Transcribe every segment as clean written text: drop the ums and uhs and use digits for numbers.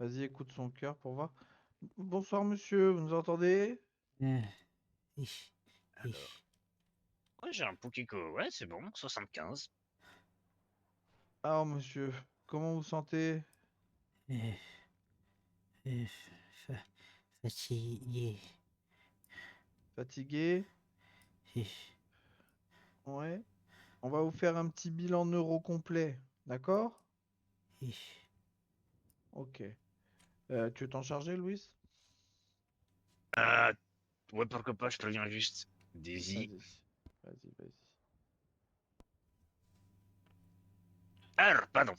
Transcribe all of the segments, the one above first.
Vas-y, écoute son cœur pour voir. Bonsoir, monsieur, vous nous entendez? Euh, ich, Alors, ich, ouais, j'ai un Pokiko, ouais, c'est bon, 75. Alors, monsieur, comment vous sentez? euh, euh, fa- fatigué. Fatigué? Ich, Ouais. On va vous faire un petit bilan neuro complet, d'accord? ich, Ok. Tu veux t'en charger, Louis? Euh, ouais, pourquoi pas, je préviens juste. Daisy. Vas-y, vas-y, vas-y. Alors, pardon.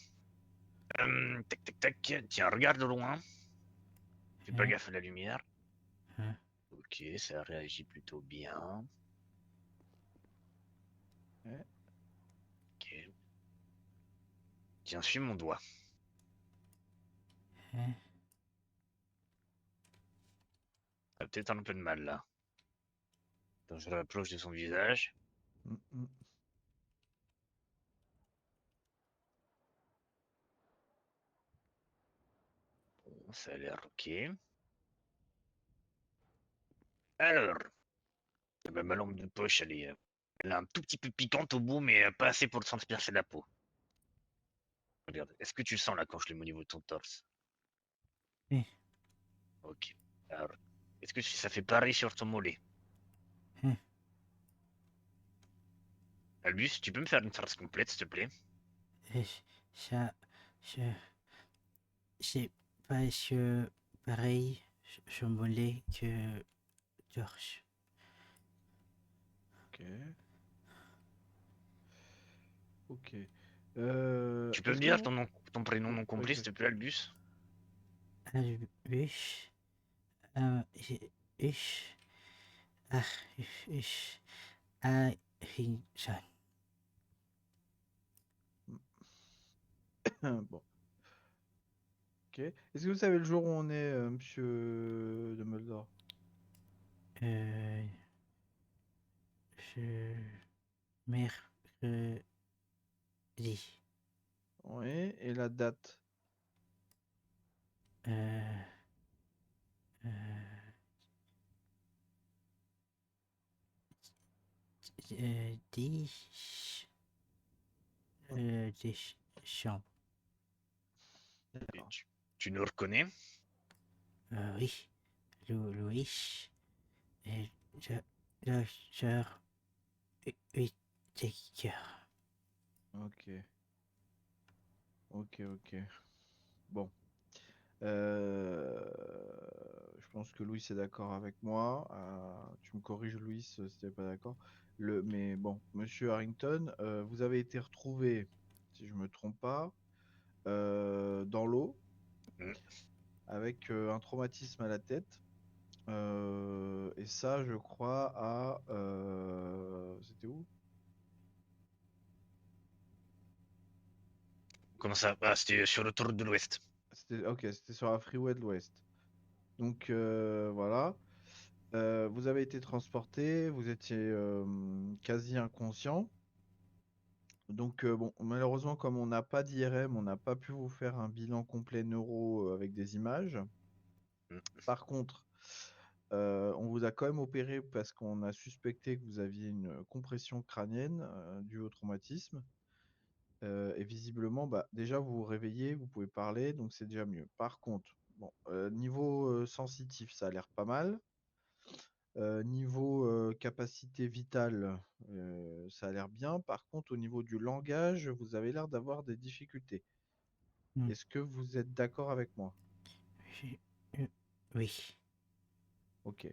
Tac, tac, tac. Tiens, regarde de loin. Fais pas hein, gaffe à la lumière. hein, Ok, ça réagit plutôt bien. Ouais. Ok. Tiens, suis mon doigt. hein, T'as peut-être un peu de mal là. Attends, je rapproche de son visage. Mm, mm. Bon, ça a l'air ok. Alors, ma lampe de poche, elle est un tout petit peu piquante au bout, mais pas assez pour transpercer la peau. Regarde, est-ce que tu sens là quand je le mets au niveau de ton torse? hein, Ok. Alors, est-ce que ça fait pareil sur ton mollet? hein. Albus, tu peux me faire une phrase complète, s'il te plaît? Euh, Ça, ça, c'est pas sûr pareil sur mon lait que torche. Ok, ok. Tu peux me Est-ce que dire vous... ton prénom non complet, Ok. s'il te plaît, Albus? Albus, ich, ach, ich, Harrison. Bon, ok. Est-ce que vous savez le jour où on est, monsieur Dumbledore? Euh, je, mercredi. Oui, et la date? Euh, euh, 10 décembre. Et D'accord. tu nous reconnais? Oui, Louis, et je, docteur Whittaker. Ok, ok, ok. Bon. Je pense que Louis est d'accord avec moi. Tu me corriges, Louis, si tu n'es pas d'accord. Mais bon, monsieur Harrington, vous avez été retrouvé, si je ne me trompe pas, dans l'eau Hmm. avec un traumatisme à la tête. Et ça, je crois, C'était où? Comment ça? Ah, c'était sur le tour de l'Ouest. Ok, c'était sur la Freeway de l'Ouest. Donc voilà. Vous avez été transporté, vous étiez quasi inconscient. Donc bon, malheureusement, comme on n'a pas d'IRM, on n'a pas pu vous faire un bilan complet neuro avec des images. Hmm. Par contre, on vous a quand même opéré parce qu'on a suspecté que vous aviez une compression crânienne due au traumatisme. Et visiblement, bah, déjà, vous vous réveillez, vous pouvez parler, donc c'est déjà mieux. Par contre, bon, niveau sensitif, ça a l'air pas mal. Niveau capacité vitale, ça a l'air bien. Par contre, au niveau du langage, vous avez l'air d'avoir des difficultés. Hmm. Est-ce que vous êtes d'accord avec moi? Je- euh, oui. Ok.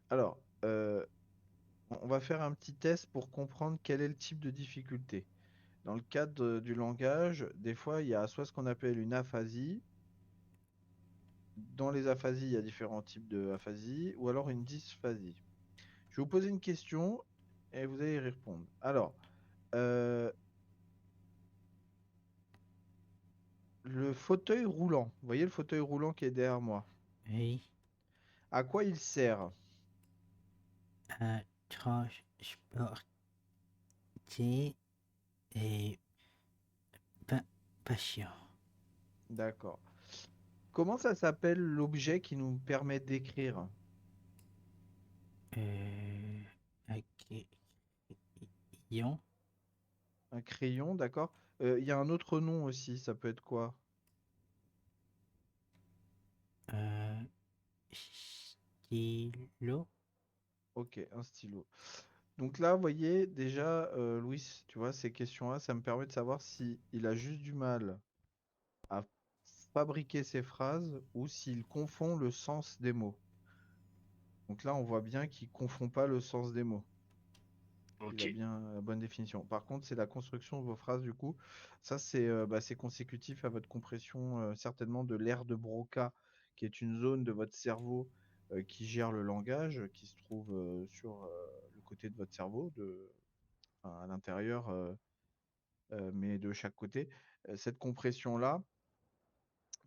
Alors, on va faire un petit test pour comprendre quel est le type de difficulté. Dans le cadre du langage, des fois, il y a soit ce qu'on appelle une aphasie. Dans les aphasies, il y a différents types de aphasie, ou alors une dysphasie. Je vais vous poser une question et vous allez y répondre. Alors, euh, le fauteuil roulant, vous voyez le fauteuil roulant qui est derrière moi, Oui. à quoi il sert? À transporter et pa- patient. D'accord. Comment ça s'appelle l'objet qui nous permet d'écrire? Un crayon. Un crayon, d'accord. Il y a un autre nom aussi, ça peut être quoi? Euh, stylo. Ok, un stylo. Donc là, vous voyez, déjà, Louis, tu vois, ces questions-là, ça me permet de savoir si il a juste du mal à fabriquer ses phrases ou s'il confond le sens des mots. Donc là, on voit bien qu'il confond pas le sens des mots. Il Ok. a bien la bonne définition. Par contre, c'est la construction de vos phrases, du coup. Ça, c'est consécutif à votre compression, certainement de l'aire de Broca, qui est une zone de votre cerveau qui gère le langage, qui se trouve sur le côté de votre cerveau, enfin, à l'intérieur, mais de chaque côté. Cette compression-là,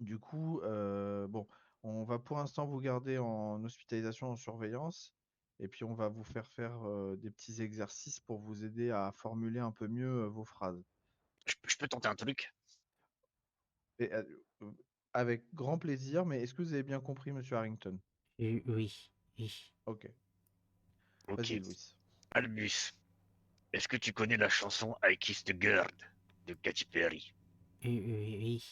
du coup, bon, on va pour l'instant vous garder en hospitalisation, en surveillance, et puis on va vous faire faire des petits exercices pour vous aider à formuler un peu mieux vos phrases. Je peux tenter un truc? Et, euh, avec grand plaisir, mais est-ce que vous avez bien compris, Monsieur Harrington? Oui. Oui. Ok, Ok. vas-y, Louis. Albus, est-ce que tu connais la chanson I Kissed the Girl de Katy Perry? Oui.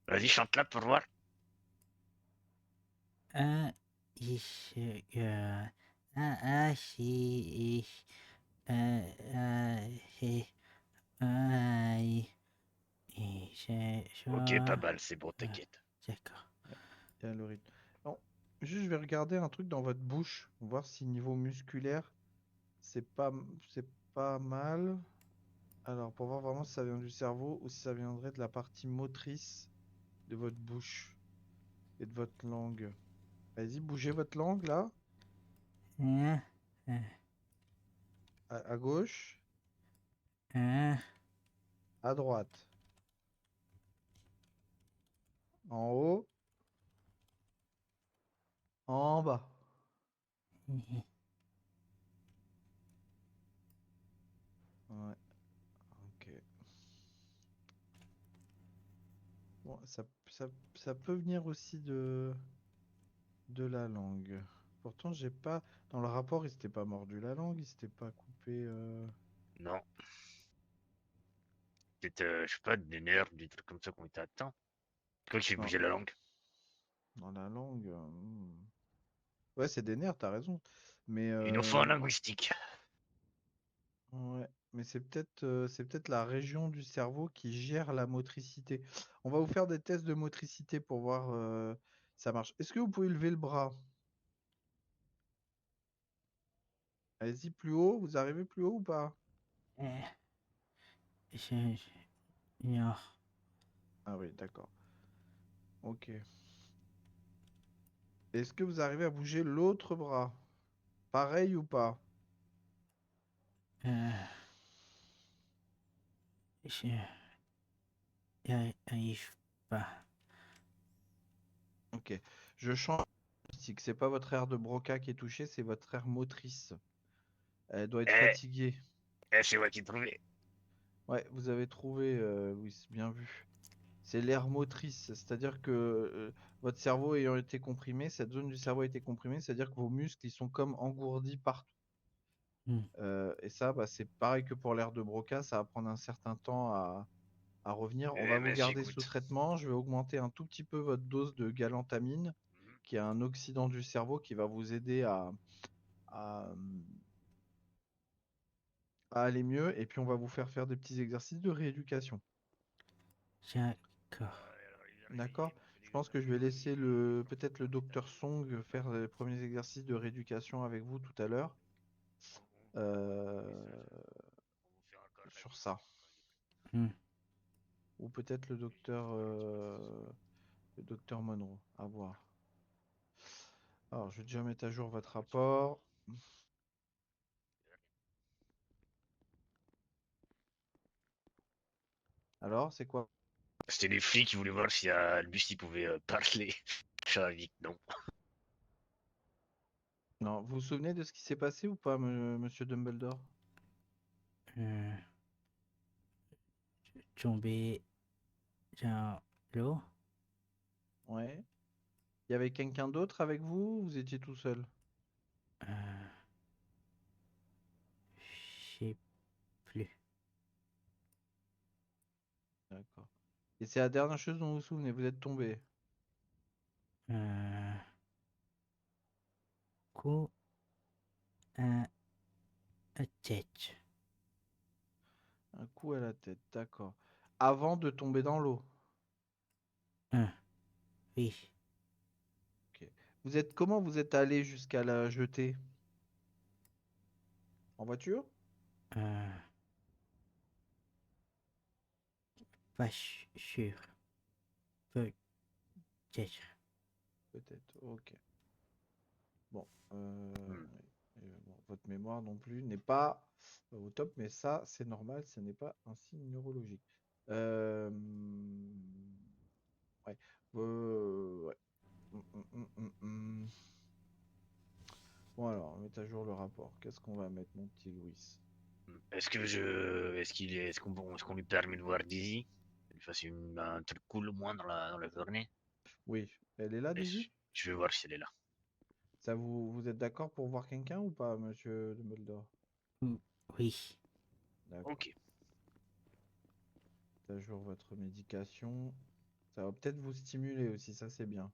Vas-y, chante-la pour voir. Un, ich, ich, ich, Ok, pas mal, c'est bon, t'inquiète. d'accord. Il y a le rythme. Non, juste, je vais regarder un truc dans votre bouche, voir si niveau musculaire, c'est pas, c'est pas mal. Alors, pour voir vraiment si ça vient du cerveau ou si ça viendrait de la partie motrice de votre bouche et de votre langue. Vas-y, bougez votre langue là, Un, à gauche, un, à droite, en haut, en bas. Ouais, ok. Bon, ça peut venir aussi de la langue. Pourtant, j'ai pas. Dans le rapport, il s'était pas mordu la langue, il s'était pas coupé Non, peut-être, je sais pas, des nerfs, des trucs comme ça qu'on été atteints. C'est quoi qui fait non, bouger la langue? dans la langue. Ouais, c'est des nerfs, t'as raison. Mais Il nous faut un linguistique. ouais, mais c'est peut-être la région du cerveau qui gère la motricité. On va vous faire des tests de motricité pour voir si ça marche. Est-ce que vous pouvez lever le bras? Allez-y, plus haut. Vous arrivez plus haut ou pas? non. Ah oui, d'accord. Ok. Est-ce que vous arrivez à bouger l'autre bras? Pareil ou pas? Je n'arrive pas. Ok. Je change de diagnostic. C'est pas votre aire de Broca qui est touchée, c'est votre aire motrice. Elle doit être Eh, fatiguée. c'est moi qui trouvais. Ouais, vous avez trouvé, Louis, bien vu. C'est l'aire motrice, c'est-à-dire que votre cerveau ayant été comprimé, cette zone du cerveau a été comprimée, c'est-à-dire que vos muscles, ils sont comme engourdis partout. Hmm. Et ça, bah, c'est pareil que pour l'aire de Broca, ça va prendre un certain temps à revenir. On va vous Mais garder sous j'écoute. traitement. Je vais augmenter un tout petit peu votre dose de galantamine, Mhm. qui est un oxydant du cerveau qui va vous aider à aller mieux. Et puis, on va vous faire faire des petits exercices de rééducation. D'accord. Alors, D'accord? ils m'ont fait Je des pense que je vais greffes laisser mammaires, ils m'ont fait peut-être le des docteur greffes Song faire les premiers exercices de rééducation avec vous tout à l'heure on va euh, vous faire un corps sur magique. ça. Hmm. Ou peut-être le docteur Monroe. À voir. Alors, je vais déjà mettre à jour votre rapport. Alors, c'est quoi? C'était les flics qui voulaient voir si Albus il pouvait parler. Ça va vite, non? Non, vous vous souvenez de ce qui s'est passé ou pas, monsieur Dumbledore? Euh, tomber dans l'eau. Ouais. Il y avait quelqu'un d'autre avec vous ou vous étiez tout seul? Euh, je sais plus. D'accord. Et c'est la dernière chose dont vous vous souvenez, vous êtes tombé. Euh, coup à tête. Un coup à la tête, d'accord. Avant de tomber dans l'eau. Oui. Ok. Comment vous êtes allé jusqu'à la jetée? En voiture? Euh, pas sûr. Peut-être. Peut-être. Ok. Bon, Hmm. ouais. Bon, votre mémoire non plus n'est pas au top, mais ça, c'est normal, ce n'est pas un signe neurologique. Euh, ouais. Ouais. Hum. Bon alors, on met à jour le rapport. Qu'est-ce qu'on va mettre, mon petit Louis? Est-ce qu'on lui permet de voir Dizzy? Qu'il fasse un truc cool au moins dans la journée? Oui, elle est là, Et Daisy? je vais voir si elle est là. Ça vous êtes d'accord pour voir quelqu'un ou pas, monsieur Dumbledore? Mm, oui. D'accord. Ok. Mettez à jour votre médication. Ça va peut-être vous stimuler aussi, ça c'est bien.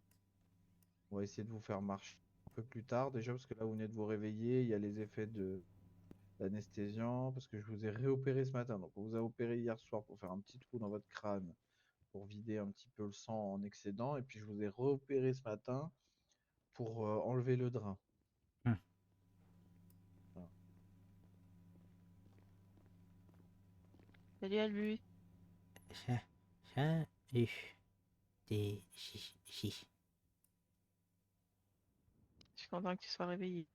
On va essayer de vous faire marcher un peu plus tard déjà, parce que là vous venez de vous réveiller, il y a les effets de l'anesthésiant, parce que je vous ai réopéré ce matin. Donc on vous a opéré hier soir pour faire un petit trou dans votre crâne, pour vider un petit peu le sang en excédent, et puis je vous ai réopéré ce matin pour enlever le drain. Mm. Voilà. Salut Albus. Ça, salut. Si. Je suis content que tu sois réveillé.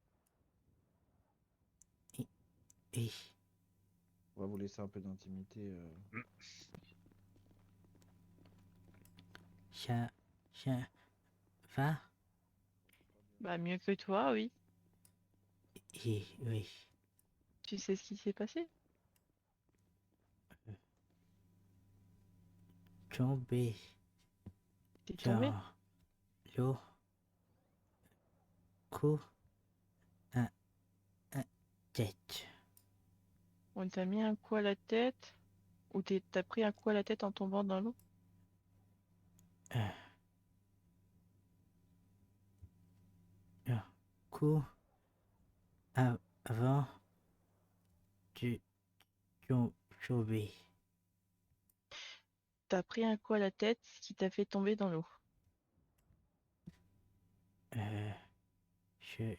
Oui. On va vous laisser un peu d'intimité. Hmm. Ça va? Bah mieux que toi, oui. Oui. Tu sais ce qui s'est passé? Tombé T'es tombé? dans l'eau. Coup à tête. On t'a mis un coup à la tête? Ou t'as pris un coup à la tête en tombant dans l'eau? Euh, un coup avant de tomber. T'as pris un coup à la tête qui t'a fait tomber dans l'eau. Je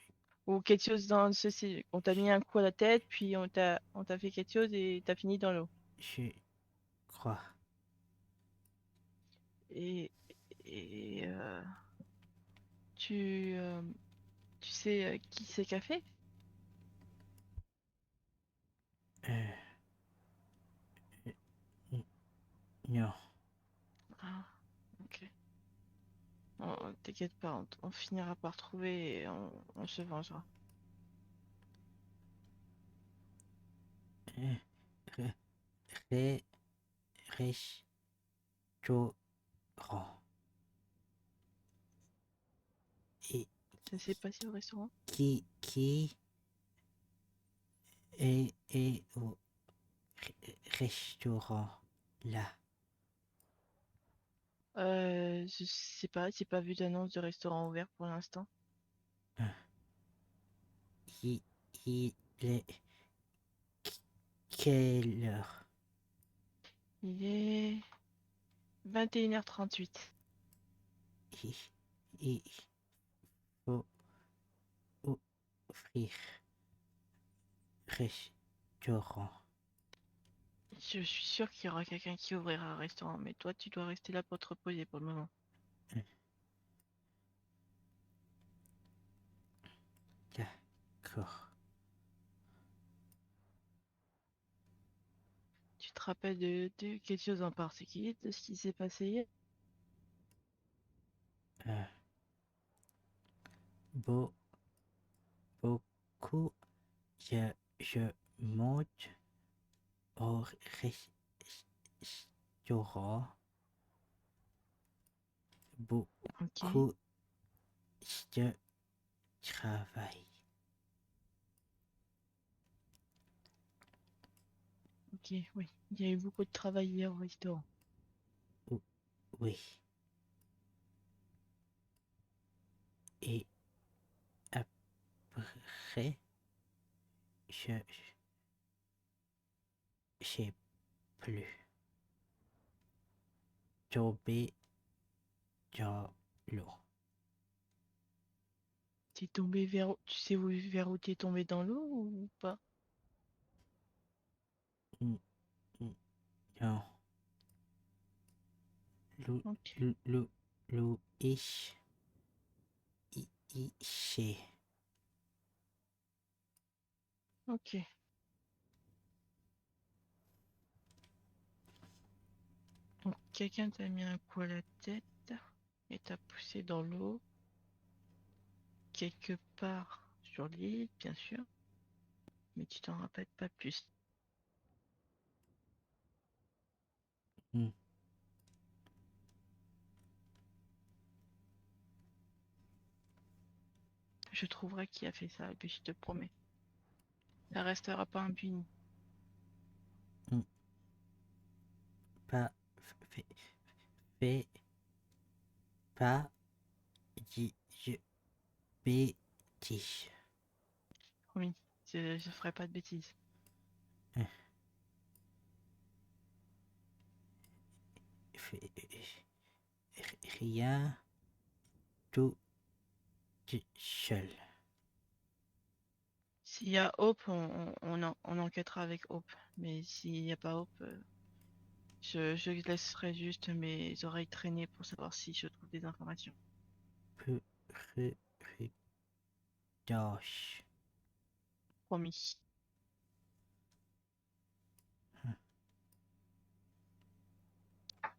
Ou quelque chose dans ceci. On t'a mis un coup à la tête, puis on t'a fait quelque chose et t'as fini dans l'eau. je crois. Et, et tu, euh, tu sais qui c'est qu'a fait? Euh, non. Ah, ok. T'inquiète pas, on finira par trouver et on se vengera. Euh, re- re- restaurant. Et Ça s'est passé au restaurant? qui est au restaurant là? Je sais pas, j'ai pas vu d'annonce de restaurant ouvert pour l'instant. Euh, Il, il est quelle heure? Il est 21h38. Il, il faut ouvrir restaurant. Je suis sûre qu'il y aura quelqu'un qui ouvrira un restaurant, mais toi, tu dois rester là pour te reposer pour le moment. D'accord. Tu te rappelles de quelque chose en particulier, de ce qui s'est passé hier? Euh, beau, beaucoup. Je monte au restaurant. Ok. beaucoup de travail. Ok, oui. Il y a eu beaucoup de travail hier au restaurant. Oui. Et après, je j'ai plus tombé dans l'eau. T'es tombé vers... Tu sais vers où t'es tombé dans l'eau ou pas? N- n- Non. Lou, Ok. lou, lou, c'est Ok. Donc quelqu'un t'a mis un coup à la tête et t'a poussé dans l'eau quelque part sur l'île, bien sûr, mais tu t'en rappelles pas plus. Hmm. Je trouverai qui a fait ça, et puis je te promets. Ça restera pas impuni. Pas fait, fait pas dit je bêtise. Promis. Je ferai pas de bêtises. Fait, rien tout seul. S'il y a Hope, on enquêtera avec Hope. Mais s'il n'y a pas Hope, je laisserai juste mes oreilles traîner pour savoir si je trouve des informations. Peu doche. Promis.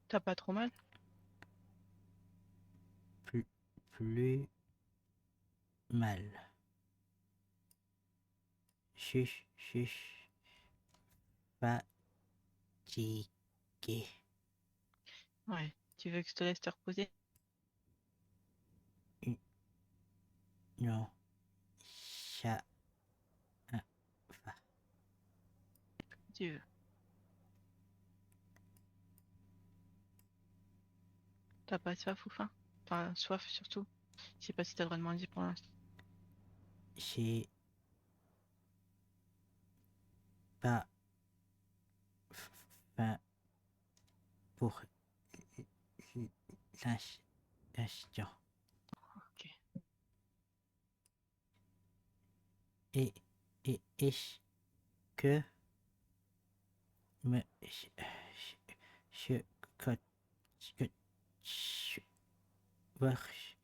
T'as pas trop mal? Plus mal. Chuch, fatigué. Ouais. Tu veux que je te laisse te reposer? Non, ça va. Tu veux. T'as pas soif ou faim? Enfin, soif surtout. Je sais pas si t'as le droit de manger pour l'instant. J'ai pas faim pour l'instant. Ok. Et, est-ce que me, je, que, que, je marche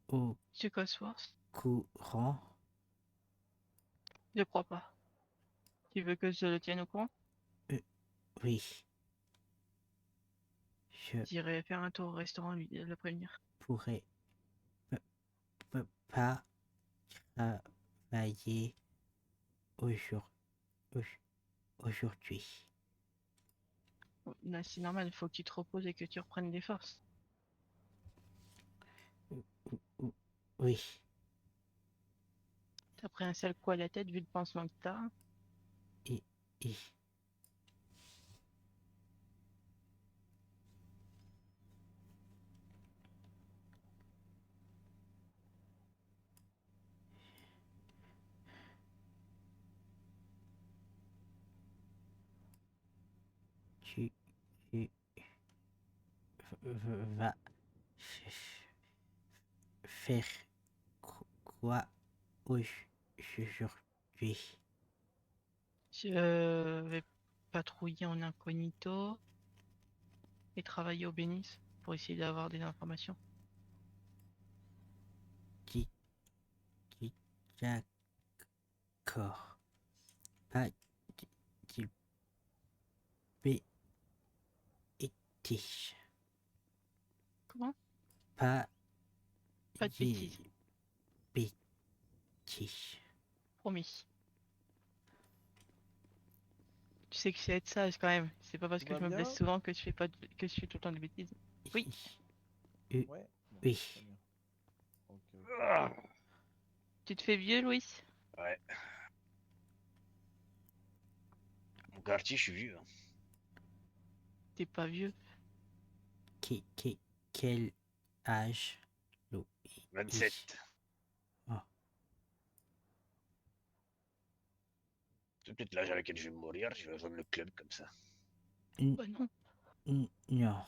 au Tu Cosworth? courant? Je crois pas. Tu veux que je le tienne au courant? Oui, je J'irai faire un tour au restaurant, lui, le prévenir. pourrais pas travailler aujourd'hui. Aujourd'hui. Là, c'est normal, il faut que tu te reposes et que tu reprennes des forces. Oui, T'as pris un sale coup à la tête vu le pansement que t'as. et, et tu, tu vas faire quoi aujourd'hui? Je vais patrouiller en incognito et travailler au Bénis pour essayer d'avoir des informations. Dis, dis, d'accord. Pas de bêtises. Comment? Pas Pas de de bêtises. bêtises. Promis. Tu sais que c'est être sage quand même. C'est pas parce Tout que va je me blesse bien? souvent que je fais pas que je fais tout le temps des bêtises. Oui. Ouais. Bon, Oui. très bien. Ok, ok. Ah, Tu te fais vieux, Louis? ouais. Mon quartier, je suis vieux. Hein. T'es pas vieux. Quel âge, Louis? 27. Oh, C'est peut-être l'âge à laquelle je vais mourir. Je vais rejoindre le club comme ça. Bah non. non.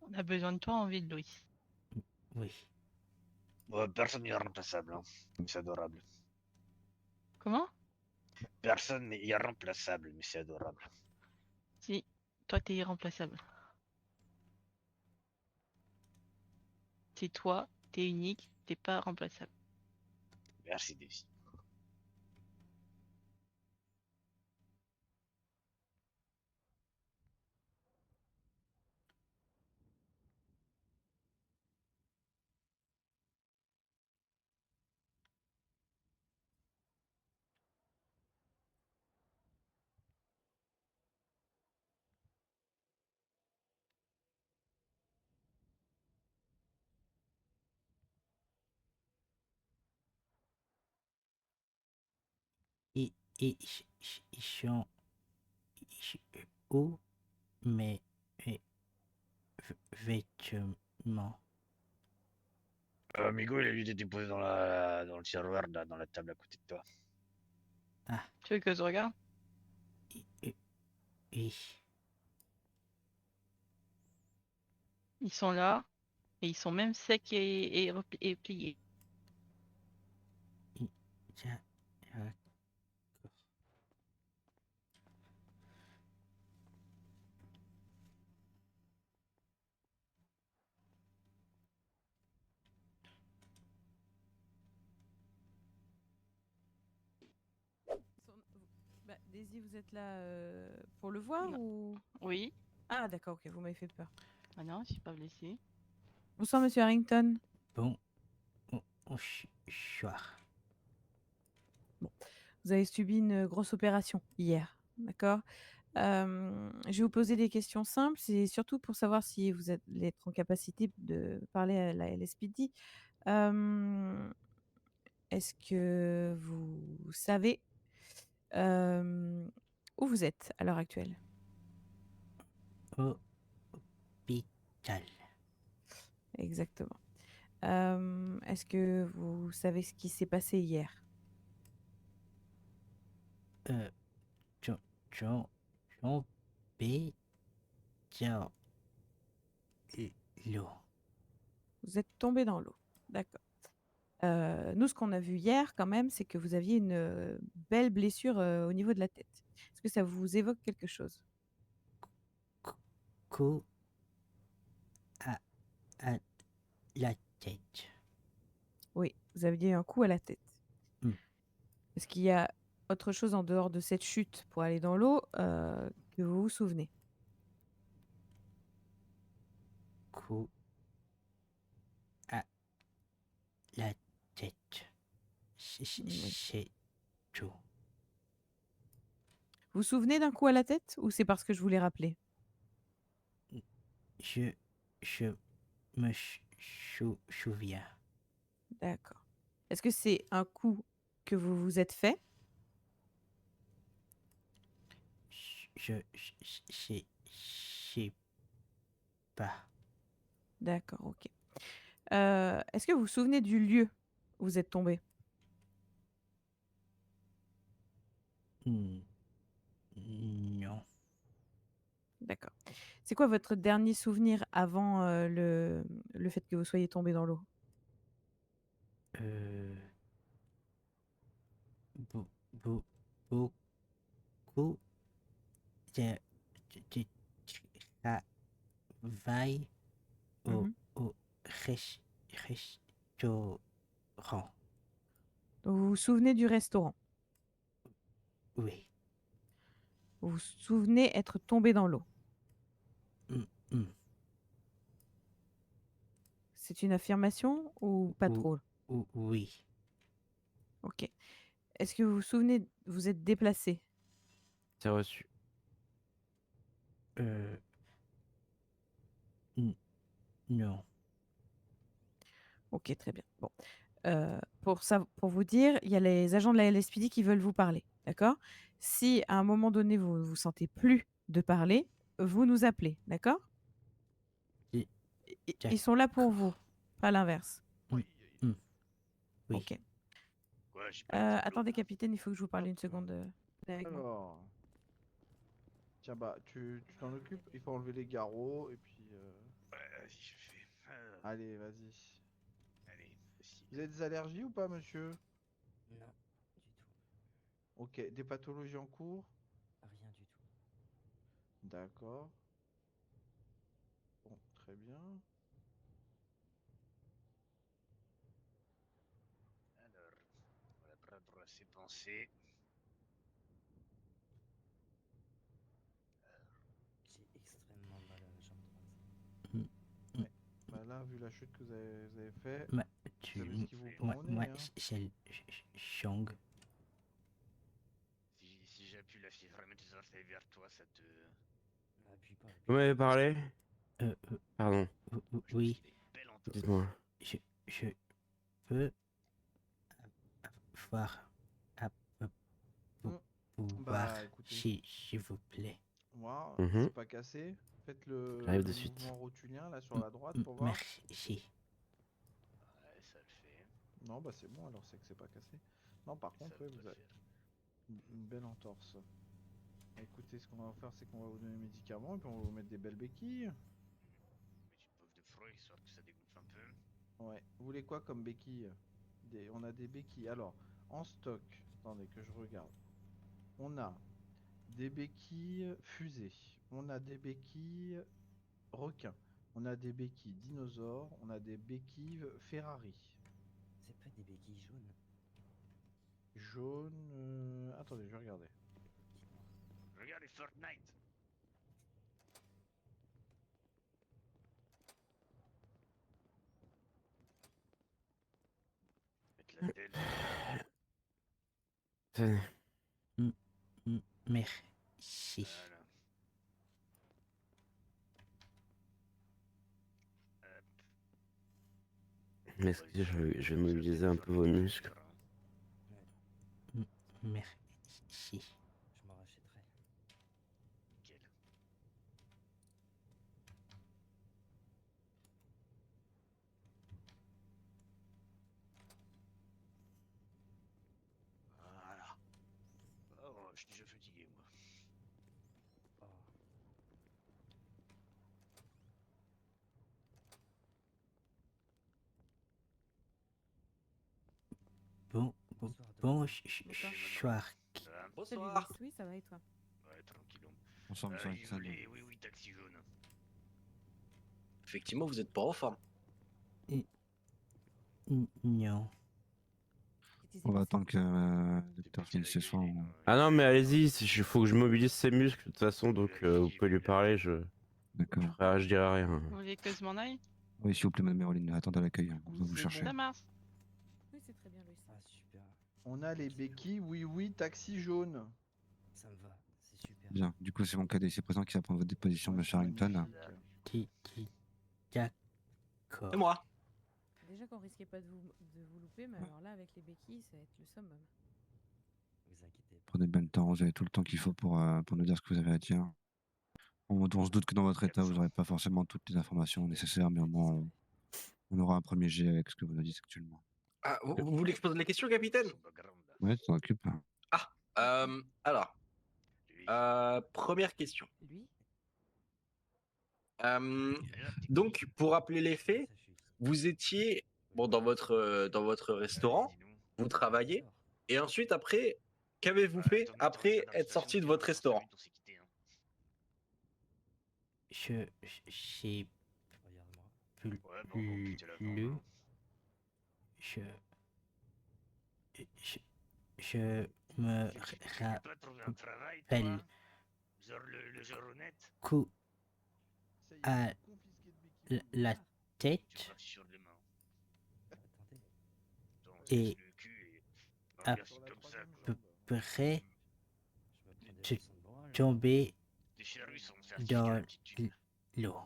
On a besoin de toi en ville, Louis. Oui. Personne n'est irremplaçable. Hein. Mais c'est adorable. Comment? Personne n'est irremplaçable, mais c'est adorable. Si. Toi, t'es irremplaçable. C'est toi, t'es unique, t'es pas remplaçable. Merci, Daisy. Ils sont où mes vêtements? Amigo, il a lui été déposé dans le tiroir, là, dans la table à côté de toi. Ah, Tu veux que je regarde? oui. Ils sont là. Et ils sont même secs et pliés. Tiens, Daisy, vous êtes là pour le voir Non. ou... Oui. Ah d'accord, ok, vous m'avez fait peur. Ah non, je suis pas blessée. Bonsoir Monsieur Harrington. bon, soir. Vous avez subi une grosse opération hier, d'accord. Je vais vous poser des questions simples, c'est surtout pour savoir si vous êtes en capacité de parler à la LSPD. Est-ce que vous savez où vous êtes à l'heure actuelle? Hôpital. Exactement. Est-ce que vous savez ce qui s'est passé hier? John B. John l'eau. Vous êtes tombé dans l'eau. D'accord. Nous, ce qu'on a vu hier, quand même, c'est que vous aviez une belle blessure au niveau de la tête. Est-ce que ça vous évoque quelque chose? Coup à la tête. Oui, vous aviez un coup à la tête. Hmm. Est-ce qu'il y a autre chose en dehors de cette chute pour aller dans l'eau que vous vous souvenez? Coup à la tête. Oui. C'est tout. Vous vous souvenez d'un coup à la tête ou c'est parce que je vous l'ai rappelé? Je me souviens. D'accord. Est-ce que c'est un coup que vous vous êtes fait? Je sais pas. D'accord, ok. Est-ce que vous vous souvenez du lieu où vous êtes tombé? Non. D'accord. C'est quoi votre dernier souvenir avant le fait que vous soyez tombé dans l'eau? Beau- beau- Beaucoup de travail Mhm. au restaurant. Donc, vous vous souvenez du restaurant. Oui. Vous vous souvenez être tombé dans l'eau. Mm, mm. C'est une affirmation ou pas Ou- trop? Oui. Ok. Est-ce que vous vous souvenez, vous êtes déplacé? C'est reçu. Euh... n- Non. Ok, très bien. Bon. Pour vous dire, il y a les agents de la LSPD qui veulent vous parler. D'accord? Si à un moment donné, vous ne vous sentez plus de parler, vous nous appelez. D'accord? Et- Ils sont là pour vous, D'accord. pas l'inverse. Mm, mm. Oui. Ok. Quoi, j'ai pas le diplôme, Attendez, là. capitaine, il faut que je vous parle Hop. une seconde avec moi. Alors. Tiens, bah, tu t'en occupes? Il faut enlever les garrots et puis. Ouais, vas-y, je le fais. Allez, vas-y. Allez, facile. Vous avez des allergies ou pas, monsieur? Non, du tout. Ok, des pathologies en cours? Rien du tout. D'accord. Bon, très bien. Alors, on va prendre ses pensées. J'ai extrêmement mal à la jambe droite. Bah là, vu la chute que vous avez fait, Ma- vous savez ce qu'il vous Moi, prenez, hein. c'est Chang. Si j'appuie la fièvre vraiment tes orteils vers toi, ça te. Appuie pas. Vous m'avez parlé? Euh, Pardon, Je me suis oui, des belles entorses. dites-moi. je peux avoir à Mm. pouvoir, Bah, écoutez. s'il vous plaît. Moi, Mhm. c'est pas cassé. Faites J'arrive le de suite. mouvement rotulien là sur la droite pour voir. Merci. Ouais, ça le fait. Non, bah c'est bon, alors c'est que c'est pas cassé. Non, par contre, Ça ouais, doit vous avez faire. une belle entorse. Écoutez, ce qu'on va faire, c'est qu'on va vous donner des médicaments et puis on va vous mettre des belles béquilles. Mais tu poves de froid histoire que ça dégonfle un peu. Ouais. Vous voulez quoi comme béquilles? On a des béquilles. Alors, en stock, attendez que je regarde. On a des béquilles fusées. On a des béquilles requins. On a des béquilles dinosaures. On a des béquilles Ferrari. C'est pas des béquilles jaunes. Jaune. Attendez, je vais regarder. Regardez Fortnite. Mettre la tête. Tenez. Merci. Voilà. Hop. Mais excusez, je vais mobiliser un peu vos muscles. Merci. Je m'en rachèterai. Nickel. Voilà. Oh, je suis déjà fatigué, moi. Oh. Bonsoir, Bonsoir. Ça va? Salut, Bonsoir. Louis. Oui, ça va et toi? Ouais, tranquillon. Bonsoir, monsieur Il Alexandre. voulait, oui, oui, taxi jaune. Effectivement, vous êtes pas en forme. Non. Qu'est-ce qui s'est On va passé? attendre que le T'es docteur pété la finisse ses gueule, soins. il est dans- Ah non, mais allez-y, il faut que je mobilise ses muscles de toute façon, donc vous pouvez lui parler, D'accord. je dirai rien. Vous voulez que je m'en aille? Oui, s'il vous plaît, madame Méroline, attendez à l'accueil. On va vous C'est chercher. bon. Ça marche. Oui, c'est très bien, Louis. Ah, super. On a les béquilles, oui, oui, taxi jaune. Ça me va. C'est super. Bien. Du coup, c'est mon cadet ici présent qui va prendre votre déposition, Ouais, monsieur c'est Harrington. magnifique. D'accord. C'est moi. Déjà qu'on risquait pas de vous louper, mais alors là, avec les béquilles, ça va être le summum. Vous inquiétez pas. Prenez bien le temps, vous avez tout le temps qu'il faut pour nous dire ce que vous avez à dire. On se doute que dans votre état, vous n'aurez pas forcément toutes les informations nécessaires, mais au moins, on aura un premier jet avec ce que vous nous dites actuellement. Ah, vous voulez que je pose les questions, capitaine? Son background, là. Ouais, tu t'en occupes. Alors, Lui. première question. Lui? Euh, Alors, t'es donc, qui? pour rappeler les faits, vous étiez dans votre restaurant, Allez, dis-nous. vous travaillez, et ensuite, après, qu'avez-vous Ouais, fait attends, attends, après reste dans la être sorti station, de puis votre dans 5 restaurant? minutes, on s'est quitté, hein. J'ai Ouais, bon, on quittait la lu. fin. Je me Tu t'es pas trouvé un travail, rappelle toi? Genre le jour honnête? coup Ça y est, à confisqué de béquilles. la Tu tête es parti sur les mains. Attendez. Attends, on se Et casse le cul et. à Merci Sur la comme ça, troisième quoi. jambe. près Je me prends des Tu- leçons de tombé Les charrues sont certifiées dans d'aptitude. l'eau.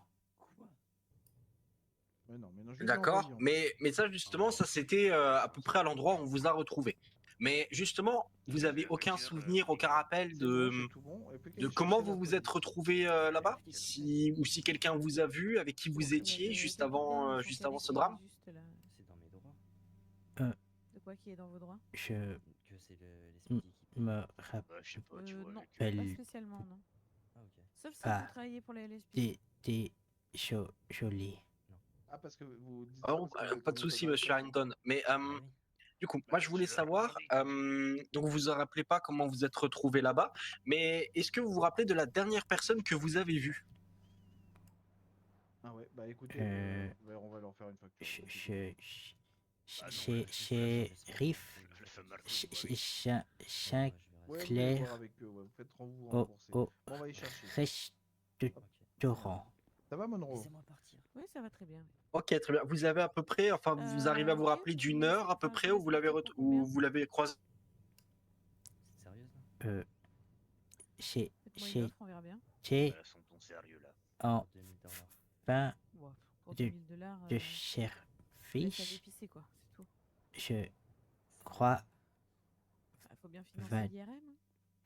Mais non, je les ai D'accord, envoyés, en fait. mais ça justement, ça c'était à peu près à l'endroit où on vous a retrouvé. Mais justement, vous avez aucun souvenir, aucun rappel C'est bon, c'est tout bon. Et puis de qu'elle comment cherchait vous la vous êtes police. retrouvé là-bas, ou si quelqu'un vous a vu, avec qui vous étiez juste avant ce drame. Juste là. C'est dans mes droits. De quoi qui est dans vos droits? Je Que c'est m- qui. me Je sais pas, tu vois. Non, avec, pas rappelle spécialement, non. Ah, ok. Sauf si Ah. vous travaillez pour les LSP. des jolis. Ah, parce que vous dites Ah ça bon, parce que vous êtes pas de en souci, état monsieur d'arrestation. Harrington. Mais Ah oui. du coup, moi je voulais je leur savoir, demandais. donc vous vous rappelez pas comment vous êtes retrouvé là-bas, mais est-ce que vous vous rappelez de la dernière personne que vous avez vue? Ah ouais, bah écoutez, on va leur faire une facture. vous inquiétez pas. Shérif Le fameux Marseille, Saint Ouais, vous allez Clair voir avec eux, ouais, vous faites vous au rembourser. Bon, on va y chercher. restaurant. Ça va, Monroe? Laissez-moi partir. Oui, ça va très bien. Ok, très bien. Vous avez à peu près, enfin, vous arrivez à vous Ok, rappeler vous d'une me laissez- heure à peu enfin, je près vous où laisse vous l'avez partir pour combien où vous l'avez croisé? C'est sérieux ça Chez Faites-moi une offre, on verra bien. Sont ton sérieux là. en fin Wow, pour de 2000 $, de laisse à service, dépisser, quoi, c'est tout. je crois Il faut bien financer Va- l'IRM.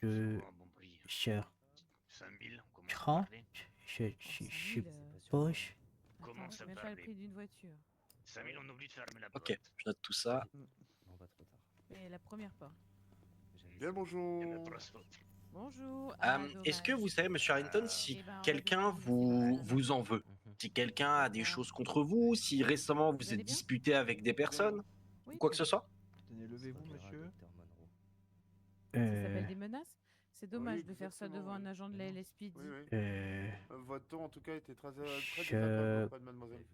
que Un bon prix. sur 5000, on commence à 30, parler. je Oh, 5000, suppose. Comment ça même pas le parler prix d'une voiture. 5000, on oublie de fermer la porte. Ok, je note tout ça. Non, pas trop tard. Mais la première pas. Bien, bonjour. Il y en a trop. Bonjour. Est-ce que vous savez, monsieur Harrington, si Eh ben, on va quelqu'un devoir vous laisser vous en veut, si quelqu'un a des choses contre vous, si récemment vous allez êtes bien disputé avec des personnes, Oui, ou quoi que très ce soit? Tenez, levez-vous, monsieur. Ça s'appelle des menaces. C'est dommage Oui, de faire ça exactement, devant oui. un agent de la LSPD. Oui, oui. Euh, Votre ton, en tout cas, était très Je désagréable auprès de mademoiselle.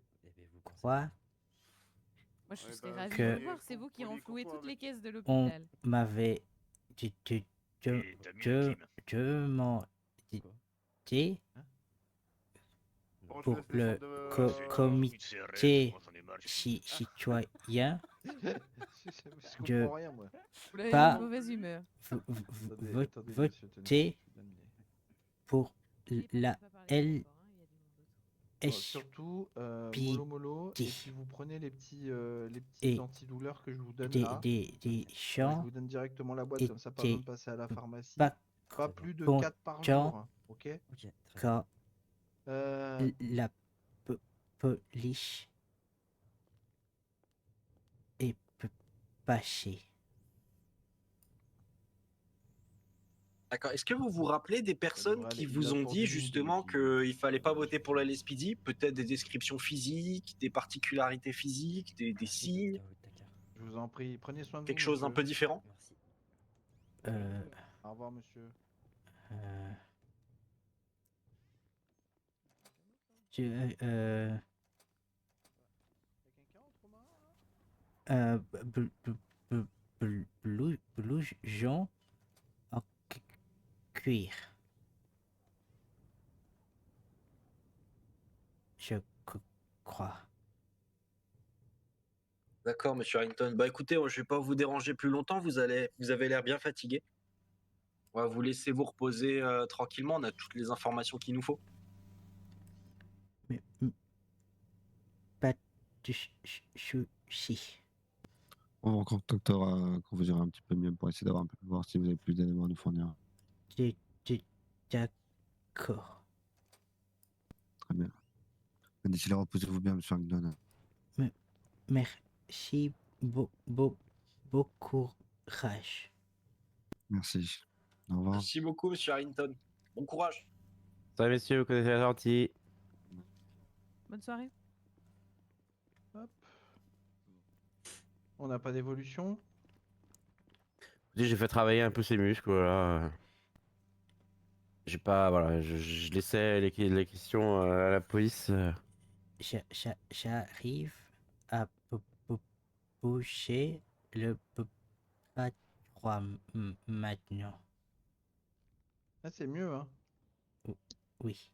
crois Moi, je Ouais, serais bah, ravie que- de vous voir. C'est vous qui Faut lui renflouez confondre toutes les avec- caisses de on l'hôpital. m'avait dit Et t'as mis la clim. demandé Bon, je pour laisse le descendre de- comité citoyen Je Je- comprends rien, moi. Vous l'avez Pas- de mauvaise humeur. Attendez, voter monsieur, tenez, je donne les- pour Oui, la on peut pas parler L trop fort, hein, il y a du monde autour. Bon, S. surtout, Pi- mollo, et di. puis vous prenez les petits Et antidouleurs que je vous donne des, là. des, des Je champs vous donne directement la boîte, et comme ça, pas des besoin de passer à la pharmacie. pas Pas plus de contents 4 par jour, hein, ok? quand Euh, la police est passée. D'accord. Est-ce que vous vous rappelez des personnes devrait qui aller. Il vous a ont pour dit 2002, justement qui- qu'il fallait pas voter pour la LSPD? Peut-être des descriptions physiques, des particularités physiques, des signes, Je vous en prie, prenez soin de quelque vous, chose un monsieur. peu différent? Merci. Au revoir, monsieur. Je, Y'a quelqu'un autre, Romain, là blouson en cuir. Je crois. D'accord, monsieur Harrington. Bah écoutez, je vais pas vous déranger plus longtemps. Vous avez l'air bien fatigué. On va vous laisser vous reposer tranquillement. On a toutes les informations qu'il nous faut. Mais pas de souci. On va contactera quand vous irez un petit peu mieux pour essayer d'avoir un peu voir si vous avez plus d'éléments à nous fournir. D'accord. Très bien. D'ici là, reposez-vous bien, monsieur Harrington. Merci beaucoup. Courage. Merci. Au revoir. Merci beaucoup, monsieur Harrington. Bon courage. Salut messieurs, vous connaissez la sortie. Bonne soirée. Hop. On n'a pas d'évolution. J'ai fait travailler un peu ses muscles, voilà. J'ai pas, voilà, je laissais les questions à la police. J'arrive à bouger le pas maintenant. Ah, c'est mieux, hein. Oui.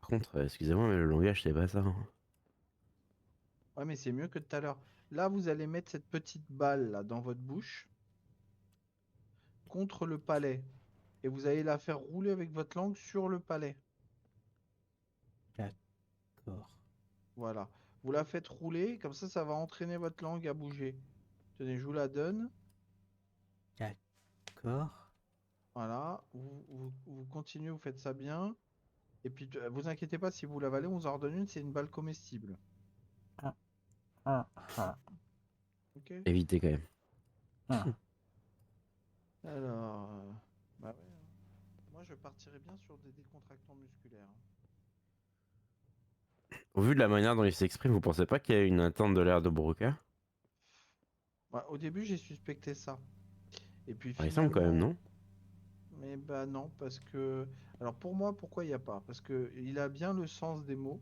Par contre, excusez-moi, mais le langage, c'est pas ça. Hein. Ouais, mais c'est mieux que tout à l'heure. Là, vous allez mettre cette petite balle là dans votre bouche. contre le palais. Et vous allez la faire rouler avec votre langue sur le palais. D'accord. Voilà. Vous la faites rouler, comme ça va entraîner votre langue à bouger. Tenez, je vous la donne. D'accord. Voilà. Vous continuez, vous faites ça bien. Et puis, vous inquiétez pas, si vous l'avalez, on vous en redonne une, c'est une balle comestible. Ah. Ok? Évitez quand même. Alors, bah ouais, hein. Moi je partirais bien sur des décontractants musculaires. Au vu de la manière dont il s'exprime, vous pensez pas qu'il y a une atteinte de l'air de Broca? Bah, au début j'ai suspecté ça. Et puis Il semble quand même, finalement, non? mais bah non, parce que... Alors pour moi, pourquoi il n'y a pas? Parce que il a bien le sens des mots.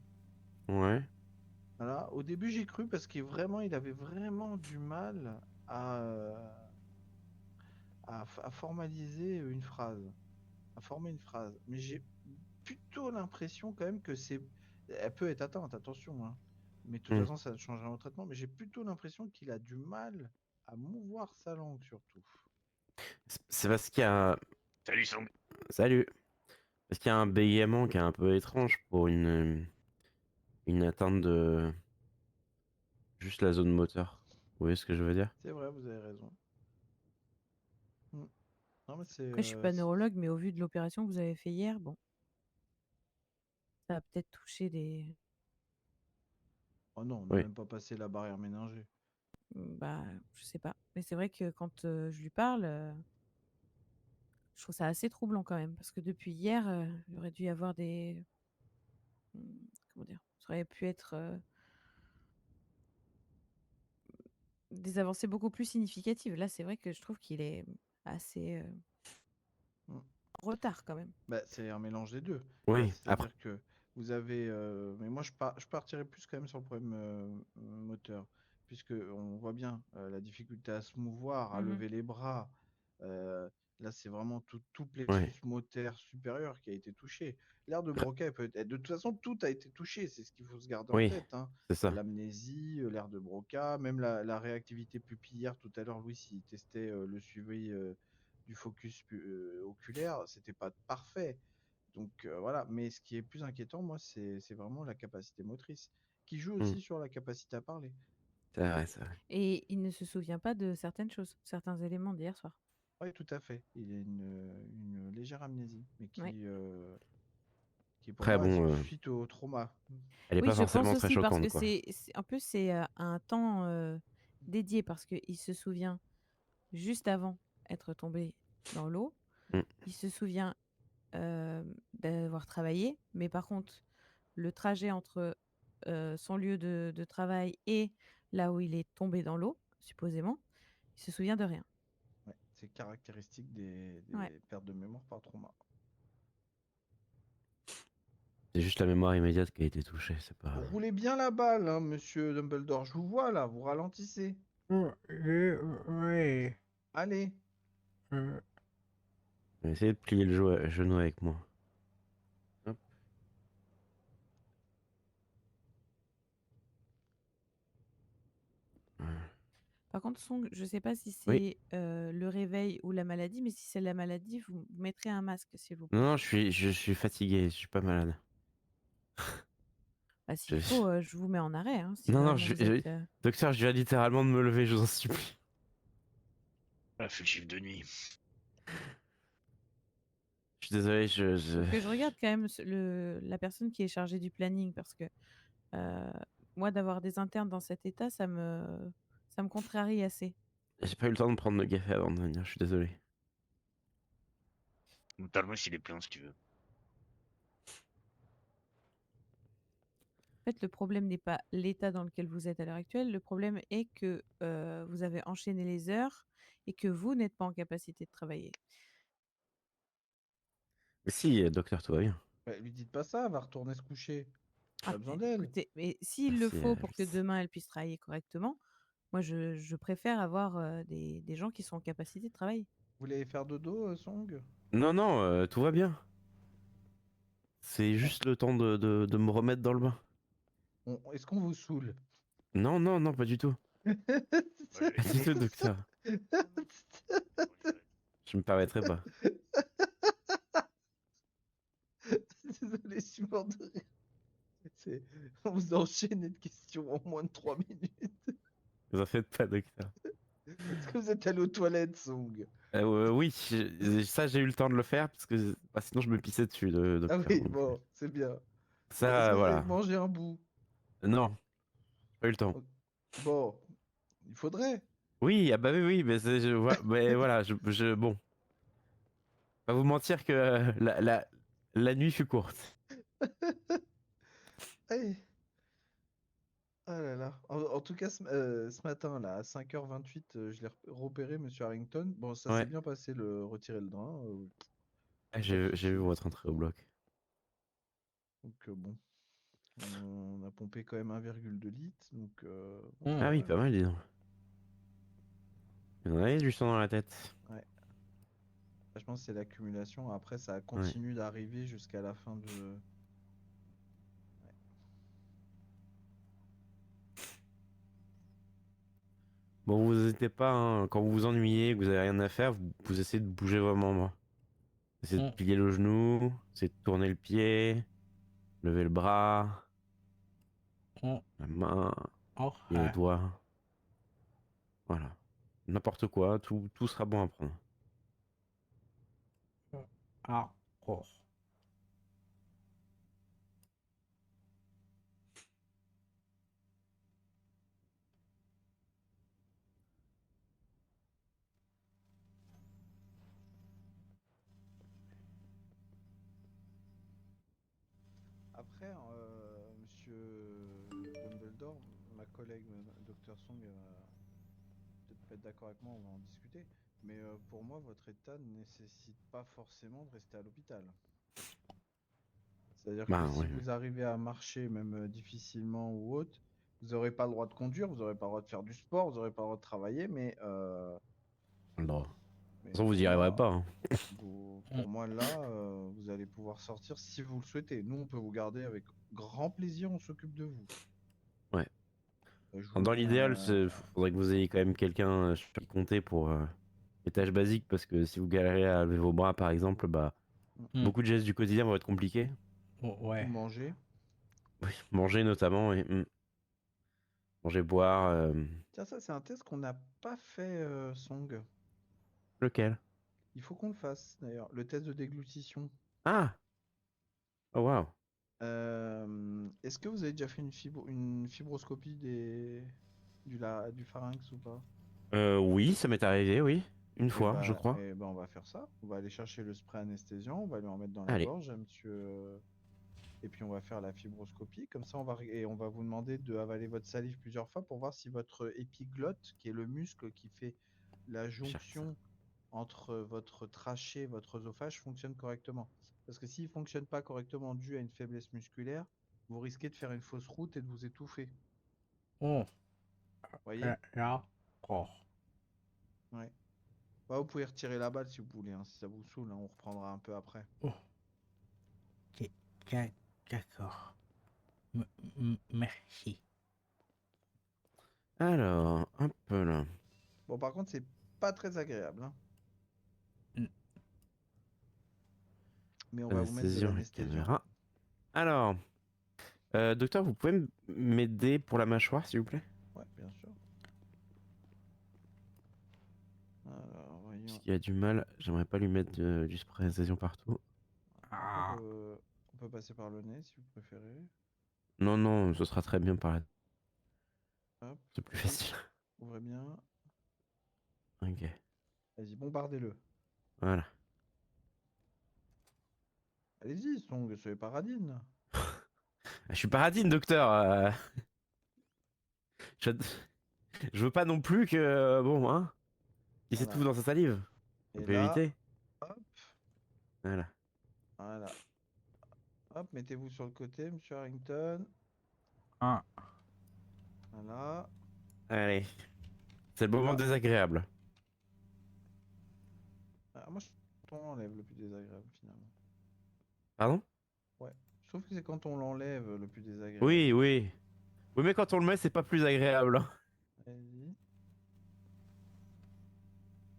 Ouais. Voilà. Au début j'ai cru parce qu'il avait vraiment du mal à formaliser une phrase, à former une phrase. Mais j'ai plutôt l'impression quand même que c'est... Elle peut être atteinte, attention, hein. Mais de toute façon, ça ne changera au traitement. Mais j'ai plutôt l'impression qu'il a du mal à mouvoir sa langue, surtout. C'est parce qu'il y a... Salut Song. Salut. Parce qu'il y a un bégaiement qui est un peu étrange pour une atteinte de... Juste la zone moteur. Vous voyez ce que je veux dire? C'est vrai, vous avez raison. Non, mais c'est... Après, je suis pas neurologue, mais au vu de l'opération que vous avez fait hier, bon, ça a peut-être touché des... Oh non, on n'a Oui. même pas passé la barrière méningée. Bah, je sais pas. Mais c'est vrai que quand je lui parle, je trouve ça assez troublant quand même. Parce que depuis hier, il aurait dû y avoir des... Comment dire? Ça aurait pu être des avancées beaucoup plus significatives. Là, c'est vrai que je trouve qu'il est assez Mm. en retard quand même. Bah, c'est un mélange des deux. Oui, C'est-à-dire après... que vous avez... Mais moi, je partirais plus quand même sur le problème moteur. Puisque on voit bien la difficulté à se mouvoir, à Mhm. lever les bras. Euh, Là, c'est vraiment tout Ouais. plexus moteur supérieur qui a été touché. L'air de Broca peut être... De toute façon, tout a été touché. C'est ce qu'il faut se garder en Oui, tête, hein. c'est ça. L'amnésie, l'air de Broca, même la réactivité pupillaire. Tout à l'heure, Louis, il testait le suivi du focus oculaire. C'était pas parfait. Donc voilà, mais ce qui est plus inquiétant, moi, c'est vraiment la capacité motrice, qui joue aussi sur la capacité à parler. C'est vrai, c'est vrai. Et il ne se souvient pas de certaines choses, certains éléments d'hier soir. Oui, tout à fait. Il a une légère amnésie, mais Ouais. qui pour Après, moi, bon, suite au trauma. elle est Oui, pas je pense forcément très aussi parce choquante, que quoi. en plus c'est un temps dédié parce qu'il se souvient juste avant être tombé dans l'eau. Mm. Il se souvient d'avoir travaillé, mais par contre, le trajet entre son lieu de travail et là où il est tombé dans l'eau, supposément, il se souvient de rien. Ouais, c'est caractéristique des Ouais. pertes de mémoire par trauma. C'est juste la mémoire immédiate qui a été touchée, c'est pas... Roulez bien la balle, hein, monsieur Dumbledore. Je vous vois là, vous ralentissez. Oui. Allez. On va essayer de plier le genou avec moi. Hop. Par contre, Song, je ne sais pas si Oui. c'est le réveil ou la maladie, mais si c'est la maladie, vous mettrez un masque, s'il vous plaît. Non, non, je suis fatigué, je suis pas malade. Bah, s'il faut, je vous mets en arrêt. Hein, si Non, non, vraiment vous êtes, docteur, je viens littéralement de me lever, je vous en supplie. Ah, fait le chiffre de nuit. Je suis désolé, Faut que je regarde quand même la personne qui est chargée du planning, parce que moi, d'avoir des internes dans cet état, ça me contrarie assez. J'ai pas eu le temps de prendre le café avant de venir, je suis désolé. Notamment s'il est plein si tu veux. En fait, le problème n'est pas l'état dans lequel vous êtes à l'heure actuelle. Le problème est que vous avez enchaîné les heures et que vous n'êtes pas en capacité de travailler. Mais si, docteur, tout va bien. Bah, lui dites pas ça, elle va retourner se coucher. Ah, Pas besoin d'elle. écoutez, mais s'il le Merci, faut pour que Alice. demain elle puisse travailler correctement, moi je préfère avoir des gens qui sont en capacité de travailler. Vous voulez faire dodo, Song? Non, non, tout va bien. C'est juste le temps de me remettre dans le bain. Est-ce qu'on vous saoule? Non, non, non, pas du tout. Moi, je vais- Pas du tout, docteur. Je me permettrai pas. Désolé, je suis mort de rire. C'est- Vous enchaînez de questions en moins de 3 minutes. Vous en faites pas, docteur. Est-ce que vous êtes allé aux toilettes, Song? Oui, ça j'ai eu le temps de le faire parce que bah, sinon je me pissais dessus, Ah docteur. oui, Donc, bon, c'est bien. Est-ce ça, que vous avez voilà. mangé un bout? Non, pas eu le temps. Bon, il faudrait. Oui, ah bah oui, oui, mais, mais voilà, bon. Pas vous mentir que la nuit fut courte. Allez. Ah là là. En tout cas, ce matin, là, à 5h28, je l'ai repéré, monsieur Harrington. Bon, ça s'est Ouais, bien passé, retirer le drain. ah, Pas de j'ai vu soucis. votre entrée au bloc. Donc, bon, on a pompé quand même 1,2 litres. Donc, bon, Ah ça oui, va. pas mal, dis donc. Vous en avez du sang dans la tête. Ouais. Je pense que c'est l'accumulation. Après, ça Ouais. continue d'arriver jusqu'à la fin de. Bon, vous n'hésitez pas, hein, quand vous vous ennuyez, que vous avez rien à faire, vous essayez de bouger vos membres. Essayez de plier le genou, essayez de tourner le pied, lever le bras, la main, et le doigt. Voilà. N'importe quoi, tout sera bon à prendre. Après, monsieur Dumbledore, ma collègue, Dr. Song, peut-être pas être d'accord avec moi, on va en discuter. Mais pour moi, votre état ne nécessite pas forcément de rester à l'hôpital. C'est-à-dire que Bah si ouais. vous arrivez à marcher, même difficilement ou autre, vous n'aurez pas le droit de conduire, vous n'aurez pas le droit de faire du sport, vous n'aurez pas le droit de travailler, mais, Non. De toute mais façon, vous pour y arriverez moi, pas. Hein. pour moi là, vous allez pouvoir sortir si vous le souhaitez. Nous, on peut vous garder avec grand plaisir, on s'occupe de vous. Ouais. Je vous Dans mets l'idéal, il faudrait que vous ayez quand même quelqu'un sur qui compter pour les tâches basiques, parce que si vous galérez à lever vos bras, par exemple, bah, beaucoup de gestes du quotidien vont être compliqués. ou manger. Oui. Manger notamment, et manger, boire. Tiens, ça, c'est un test qu'on n'a pas fait, Song. Lequel? Il faut qu'on le fasse, d'ailleurs. Le test de déglutition. Ah! Oh waouh! Est-ce que vous avez déjà fait une fibroscopie du pharynx ou pas? Oui, ça m'est arrivé, oui. Une Eh fois, je ben, crois. on va faire ça. On va aller chercher le spray anesthésiant, on va lui en mettre dans la Allez. gorge, à monsieur. Et puis on va faire la fibroscopie. Comme ça, et on va vous demander de avaler votre salive plusieurs fois pour voir si votre épiglotte, qui est le muscle qui fait la jonction entre votre trachée et votre oesophage, fonctionne correctement. Parce que s'il ne fonctionne pas correctement dû à une faiblesse musculaire, vous risquez de faire une fausse route et de vous étouffer. Voyez? Ouais. Bah, vous pouvez retirer la balle si vous voulez, hein, si ça vous saoule, hein, on reprendra un peu après. D'accord. Merci. Alors, un peu là. Bon, par contre, c'est pas très agréable, hein. Mais on va vous mettre de Anesthésion et l'anesthésiant. caméra. Alors, docteur, vous pouvez m'aider pour la mâchoire, s'il vous plaît? Ouais, bien sûr. Alors, voyons. Parce qu'il a du mal, j'aimerais pas lui mettre du spray anesthésion partout. On peut passer par le nez si vous préférez. Non, non, ce sera très bien par là. Hop, C'est plus facile. ouvrez bien. Ok, Vas-y, bombardez-le. voilà. Allez-y, Song, soyez paradine. Je suis paradine, docteur. Je... je veux pas non plus que, bon, hein, il Voilà. s'étouffe dans sa salive. On Et peut là, éviter. hop, Voilà. voilà. Hop, mettez-vous sur le côté, monsieur Harrington. Voilà. Allez. C'est le moment Là. désagréable. Ah, moi, je trouve que quand on l'enlève le plus désagréable, finalement. Pardon? Ouais. Je trouve que c'est quand on l'enlève le plus désagréable. Oui, oui. Oui, mais quand on le met, c'est pas plus agréable. Hein. Allez-y.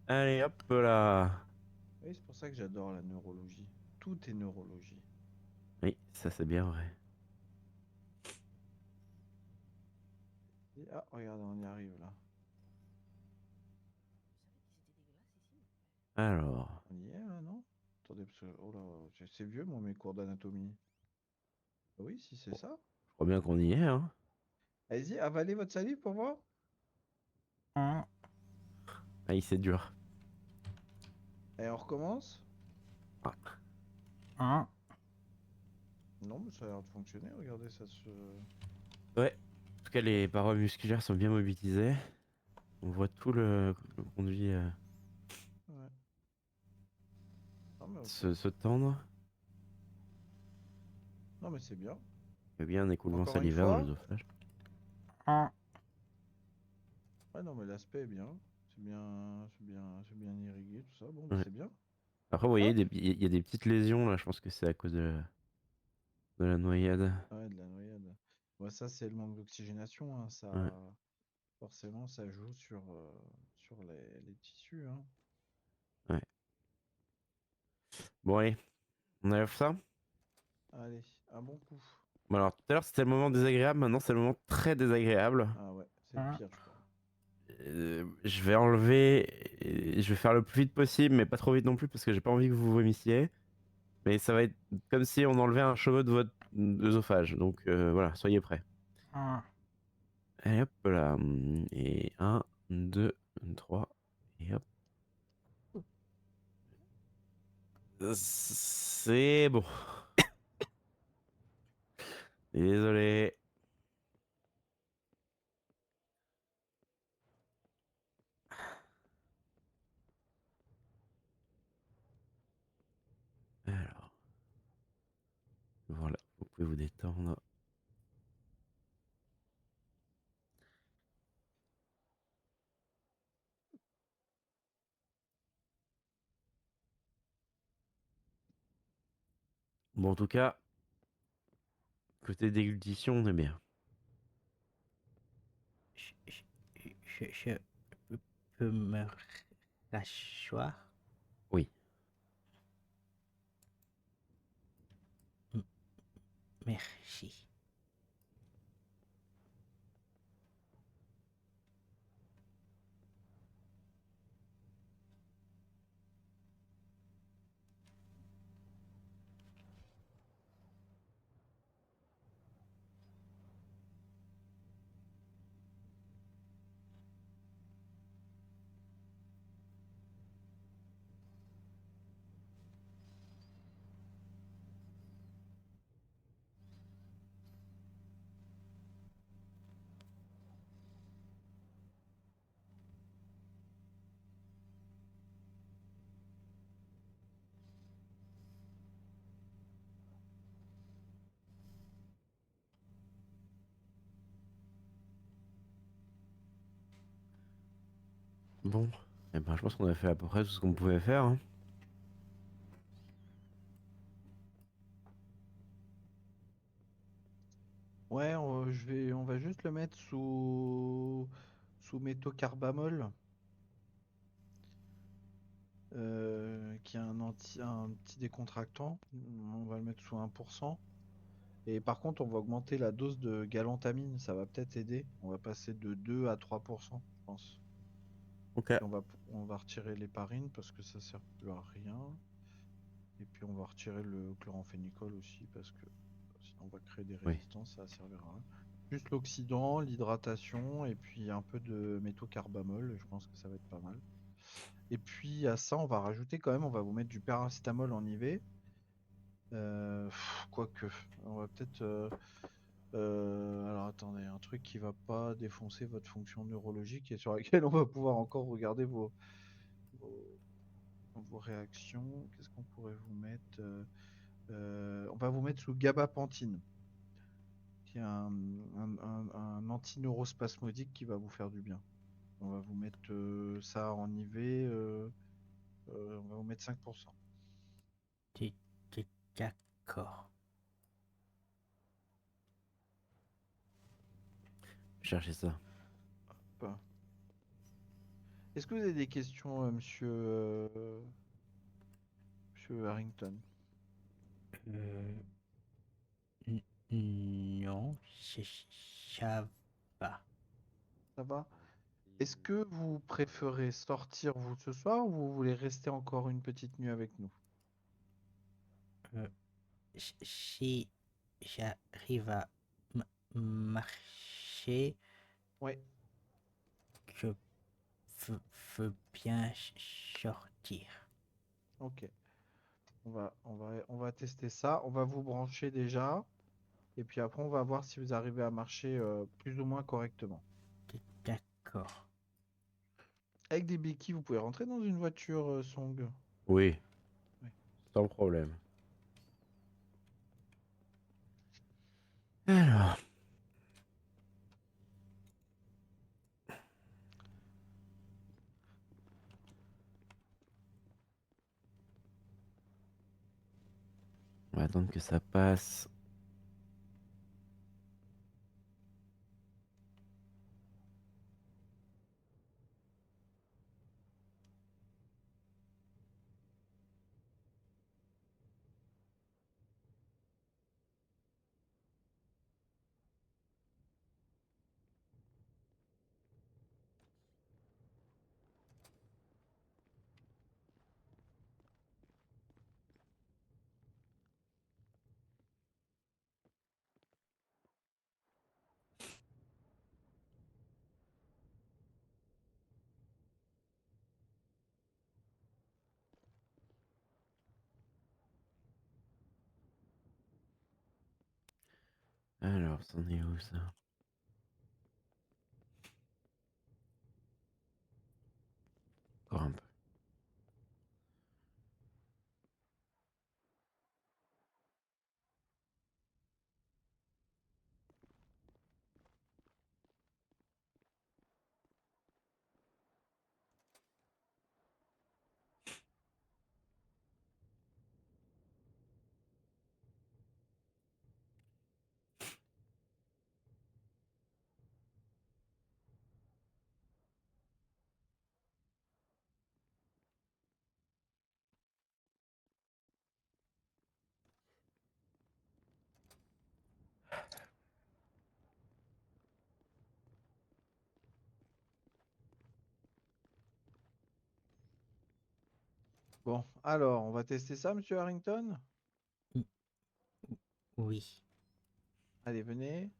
Allez, hop là. Oui, c'est pour ça que j'adore la neurologie. Tout est neurologie. Oui, ça c'est bien vrai. Et- ah, regarde, on y arrive là. Alors, On y est là, non? Attendez, parce que oh là, c'est vieux moi mes cours d'anatomie. Ah oui, si c'est ça. je crois bien qu'on y est, hein. Allez-y, avalez votre salive pour voir. Hein, Ah, c'est dur. Et on recommence. hein. Non, mais ça a l'air de fonctionner. Regardez, ça se. Ouais. En tout cas, les parois musculaires sont bien mobilisées. On voit tout le conduit Ouais. Non, mais ok. se tendre. Non, mais c'est bien. Il y a bien un écoulement Encore une salivaire dans fois. l'œsophage. Hein. Ouais, non, mais l'aspect est bien. C'est bien irrigué, tout ça. Bon, bah, Ouais. c'est bien. Après, vous voyez, Hop. il y a des petites lésions là. Je pense que c'est à cause de la noyade. Ouais, de la noyade. Ouais, ça, c'est le manque d'oxygénation, hein. Ça, Ouais. forcément, ça joue sur les tissus, hein. Ouais. Bon, allez, on enlève ça. Allez, un bon coup. Bon, alors, tout à l'heure, c'était le moment désagréable. Maintenant, c'est le moment très désagréable. Ah ouais, c'est le Hein. pire, je crois. Je vais enlever. Je vais faire le plus vite possible, mais pas trop vite non plus, parce que j'ai pas envie que vous vomissiez. Mais ça va être comme si on enlevait un cheveu de votre œsophage. Donc voilà, soyez prêts. Hein. Et hop là. Et 1, 2, 3. Et hop. C'est bon. Désolé. Alors, voilà, vous pouvez vous détendre. Bon, en tout cas, côté déglutition, on est bien. Je peux me rasseoir? Oui. Merci. Bon. Eh ben, je pense qu'on a fait à peu près tout ce qu'on pouvait faire, hein. Ouais, on va juste le mettre sous méthocarbamol, qui est un petit décontractant. On va le mettre sous 1%. Et par contre, on va augmenter la dose de galantamine. Ça va peut-être aider. On va passer de 2 à 3%, je pense. Ok. Puis on va retirer l'héparine parce que ça sert plus à rien. Et puis on va retirer le chloramphénicol aussi parce que sinon on va créer des Oui. résistances, ça va servir à rien. Juste l'oxydant, l'hydratation et puis un peu de méthocarbamol, je pense que ça va être pas mal. Et puis à ça, on va rajouter quand même, on va vous mettre du paracétamol en IV. Quoique, on va peut-être. Alors attendez, un truc qui va pas défoncer votre fonction neurologique et sur laquelle on va pouvoir encore regarder vos, vos réactions. Qu'est-ce qu'on pourrait vous mettre? On va vous mettre sous gabapentine, qui est un antineurospasmodique qui va vous faire du bien. On va vous mettre ça en IV, on va vous mettre 5%. D'accord. Cherchez ça. Est-ce que vous avez des questions, monsieur monsieur Harrington? Non, ça va. Ça va? Est-ce que vous préférez sortir vous ce soir ou vous voulez rester encore une petite nuit avec nous? Si j'arrive à marcher, Ouais. je veux bien sortir. Ok. On va tester ça. On va vous brancher déjà. Et puis après, on va voir si vous arrivez à marcher plus ou moins correctement. D'accord. Avec des béquilles, vous pouvez rentrer dans une voiture Song. Oui, Ouais. sans problème. Alors, on va attendre que ça passe. Alors, c'en est où ça? Encore un peu. Bon, alors, on va tester ça, monsieur Harrington? Oui. Allez, venez.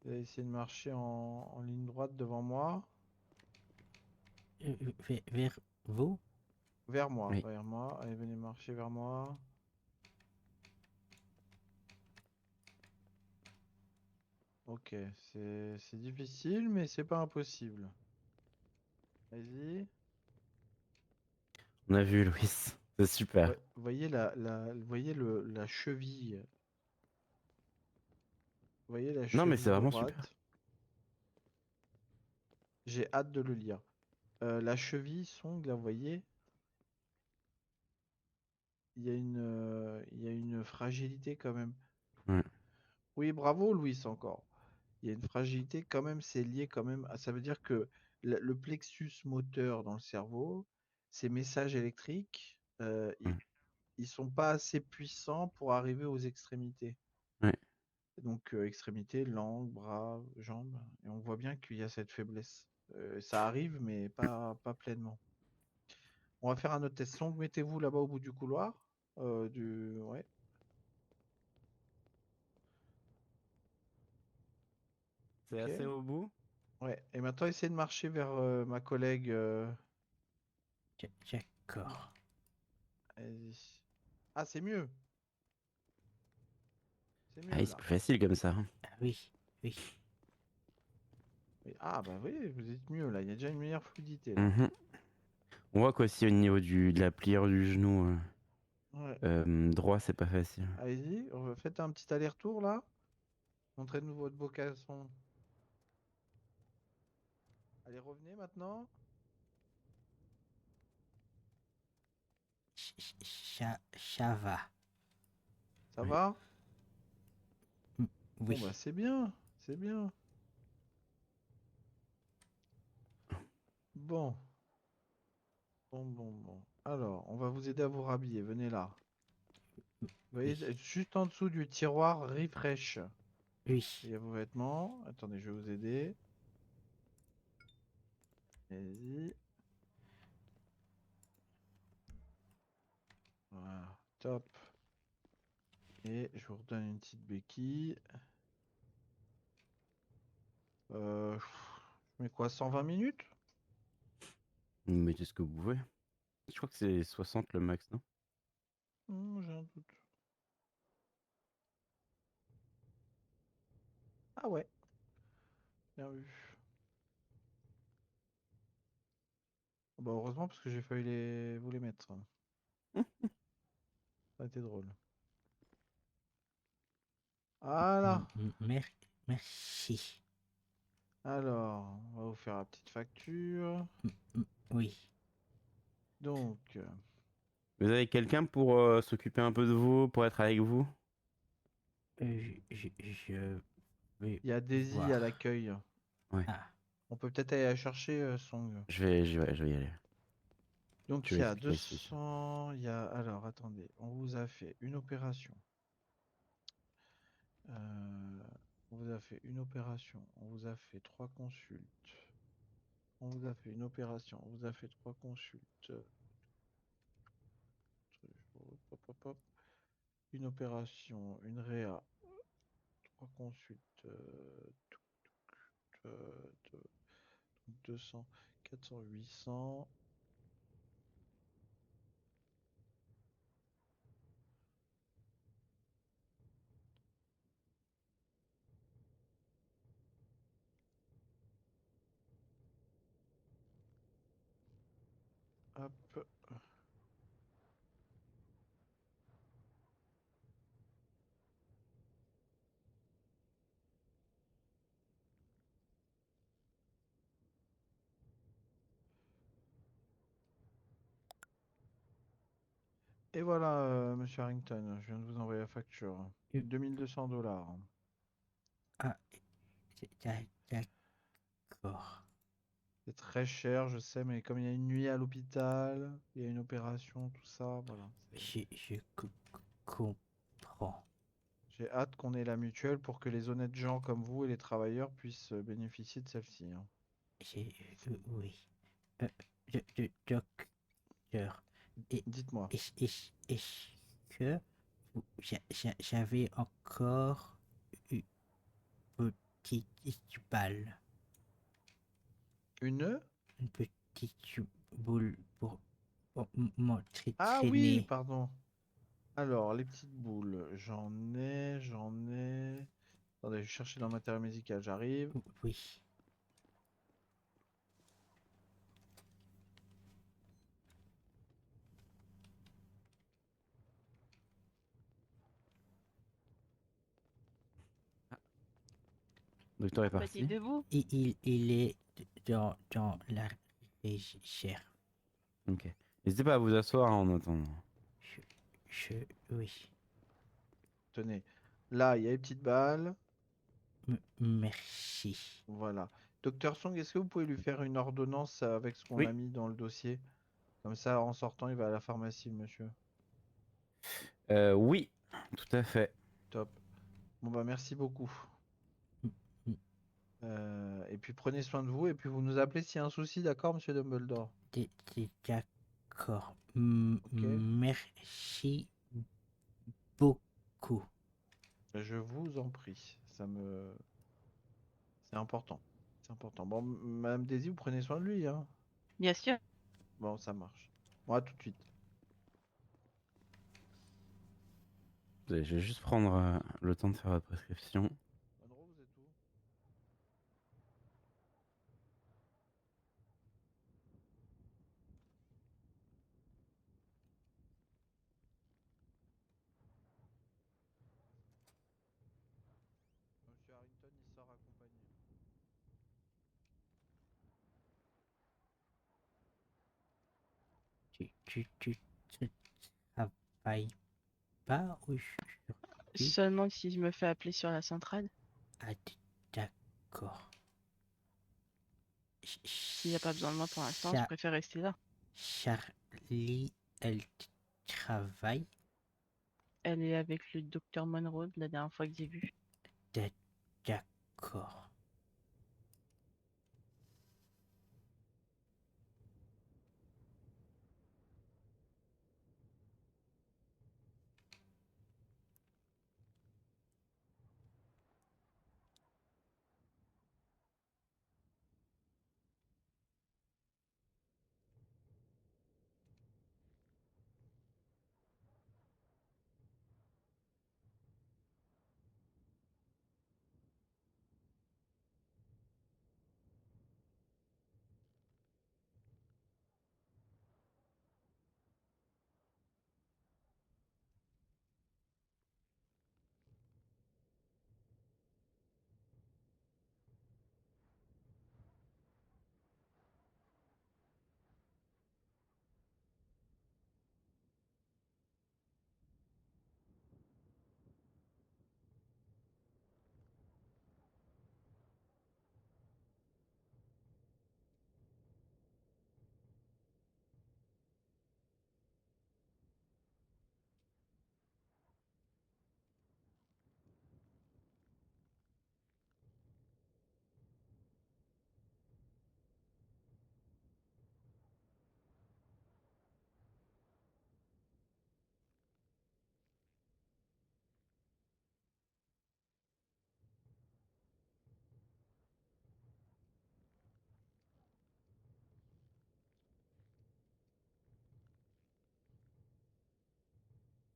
Vous allez essayer de marcher en ligne droite devant moi. Vers vous? Vers moi, Oui. vers moi. Allez, venez marcher vers moi. Ok, c'est difficile, mais c'est pas impossible. Vas-y. On a vu, Louis. C'est super. Ouais, vous voyez vous voyez la cheville. Vous voyez la Non, mais cheville c'est vraiment droite. super. J'ai hâte de le lire. La cheville, Song, là, vous voyez, il y a une fragilité quand même. Ouais. Oui, bravo, Louis, encore. Il y a une fragilité quand même, c'est lié quand même. Ça veut dire que le plexus moteur dans le cerveau, ces messages électriques, Ouais. ils sont pas assez puissants pour arriver aux extrémités. Ouais. Donc, extrémités, langue, bras, jambes. Et on voit bien qu'il y a cette faiblesse. Ça arrive, mais pas pleinement. On va faire un autre test. Song, mettez-vous là-bas au bout du couloir. Ouais. C'est Ok. assez au bout? Ouais. Et maintenant, essayez de marcher vers ma collègue. D'accord. Allez-y. Ah, c'est mieux. C'est Ah mieux oui, c'est là. plus facile comme ça. Ah oui, oui. Ah, bah oui, vous êtes mieux là. Il y a déjà une meilleure fluidité là. Mhm. On voit qu'aussi au niveau de la pliure du genou Ouais. droit, c'est pas facile. Allez-y, faites un petit aller-retour là. Montrez-nous votre beau caleçon. Allez, revenez maintenant. Ça va. Ça Oui. va? Bon, Oui. bah c'est bien. C'est bien. Bon. Bon. Alors, on va vous aider à vous rhabiller. Venez là. Vous voyez, Oui. juste en dessous du tiroir refresh. Oui. Il y a vos vêtements. Attendez, je vais vous aider. Allez-y. Voilà, top. Et je vous redonne une petite béquille. Je mets quoi, 120 minutes? Vous mettez ce que vous pouvez. Je crois que c'est 60 le max, non? J'ai un doute. Ah ouais, bien vu. Bah heureusement parce que j'ai failli vous les mettre. Ça a été drôle. Voilà. Merci. Alors, on va vous faire la petite facture. Oui. Donc, Vous avez quelqu'un pour s'occuper un peu de vous, pour être avec vous? Je vais il y a Daisy à voir. l'accueil. Ouais. Ah, On peut peut-être aller la chercher, Song. Je vais y aller. Donc Je il vais y a expliquer la situation. 200. Alors, attendez. On vous a fait une opération. On vous a fait une opération. On vous a fait 3 consultes. On vous a fait une opération. On vous a fait 3 consultes. Hop, hop, hop. Une opération, une réa, 3 consultes, 200, 400, 800. Hop. Et voilà, monsieur Harrington, je viens de vous envoyer la facture. Euh. 2200 $. ah, d'accord. C'est très cher, je sais, mais comme il y a une nuit à l'hôpital, il y a une opération, tout ça, voilà. Je comprends. J'ai hâte qu'on ait la mutuelle pour que les honnêtes gens comme vous et les travailleurs puissent bénéficier de celle-ci. Hein. Oui. Docteur. Dites-moi. Est-ce que j'avais encore une petite balle? Une? Une petite boule pour Ah oui, m'entraîner. pardon. Alors, les petites boules, j'en ai. Attendez, je vais chercher dans le matériel médical, j'arrive. Oui. Le docteur est Bah, parti. t'es debout. Il est dans la réserve. Ok. N'hésitez pas à vous asseoir en attendant. Oui. Tenez. Là, il y a les petites balles. Merci. Voilà. Docteur Song, est-ce que vous pouvez lui faire une ordonnance avec ce qu'on Oui. a mis dans le dossier? Comme ça, en sortant, il va à la pharmacie, le monsieur. Oui, tout à fait. Top. Bon, bah, merci beaucoup. Et puis, prenez soin de vous. Et puis, vous nous appelez s'il y a un souci, d'accord, monsieur Dumbledore? D'accord. Ok. Merci beaucoup. Je vous en prie. C'est important. C'est important. Bon, Madame Daisy, vous prenez soin de lui, hein? Bien sûr. Bon, ça marche. Bon, à tout de suite. Je vais juste prendre le temps de faire la prescription. Monroe, vous êtes où? Monsieur Harrington, il sort accompagné. Tu travailles pas aujourd'hui? Seulement si je me fais appeler sur la centrale. Ah, d'accord. S'il n'y a pas besoin de moi pour l'instant, je préfère rester là. Charlie, elle travaille. Elle est avec le docteur Monroe la dernière fois que j'ai vu. D'accord.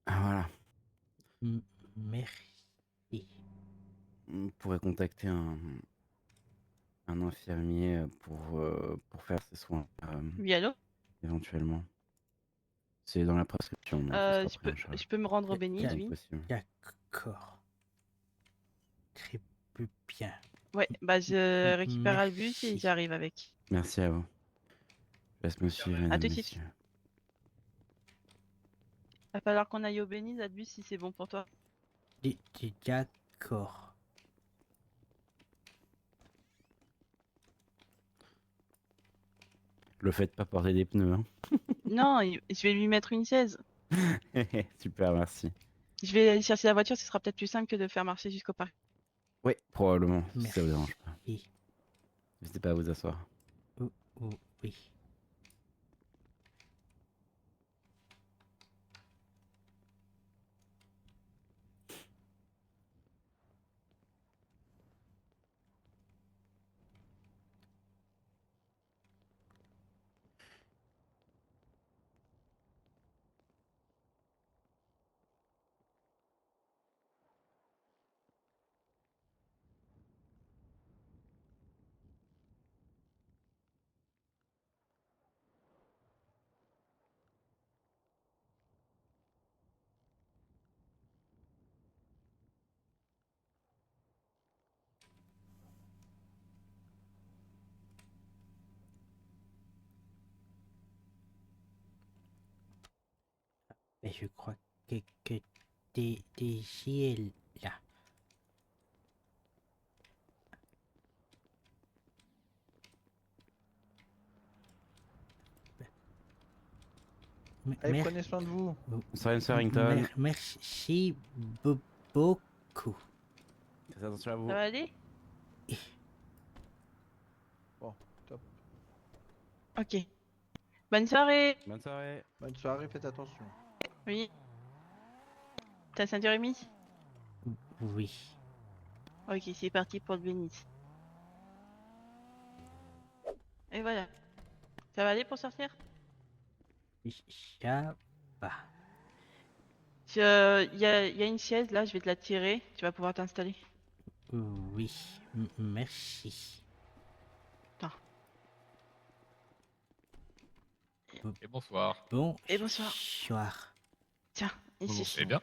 Ah, voilà. Merci. On pourrait contacter un infirmier pour faire ces soins Oui, allô? éventuellement. C'est dans la prescription, donc ce sera pris en charge. Je peux me rendre au Bénite, Dès que oui. possible. D'accord. Très bien. Ouais, bah je récupère Albus et Merci. j'arrive avec. Merci à vous. Je laisse me suivre, À mesdames, tout de suite. messieurs. Va falloir qu'on aille au Bénite, Albus, si c'est bon pour toi. D'accord. Le faites pas porter des pneus, hein. Non, je vais lui mettre une chaise. Super, merci. Je vais aller chercher la voiture, ce sera peut-être plus simple que de faire marcher jusqu'au parc. Oui, probablement, si Merci. ça vous dérange pas. N'hésitez pas à vous asseoir. Oui. Et je crois que Daisy est là. Allez, prenez soin de vous. Bonsoir, M. Harrington. Merci beaucoup. Faites attention à vous. Ça va aller? Bon, top. Ok. Bonne soirée. Bonne soirée. Bonne soirée, faites attention. Oui. Ta ceinture est mise? Oui. Ok, c'est parti pour le Bénite. Et voilà. Ça va aller pour sortir? Ça va. Il y a une chaise là, je vais te la tirer. Tu vas pouvoir t'installer. Oui. Merci. Attends. Et bonsoir. Bon. Et bonsoir. Soir. Tiens, ici. Eh bien.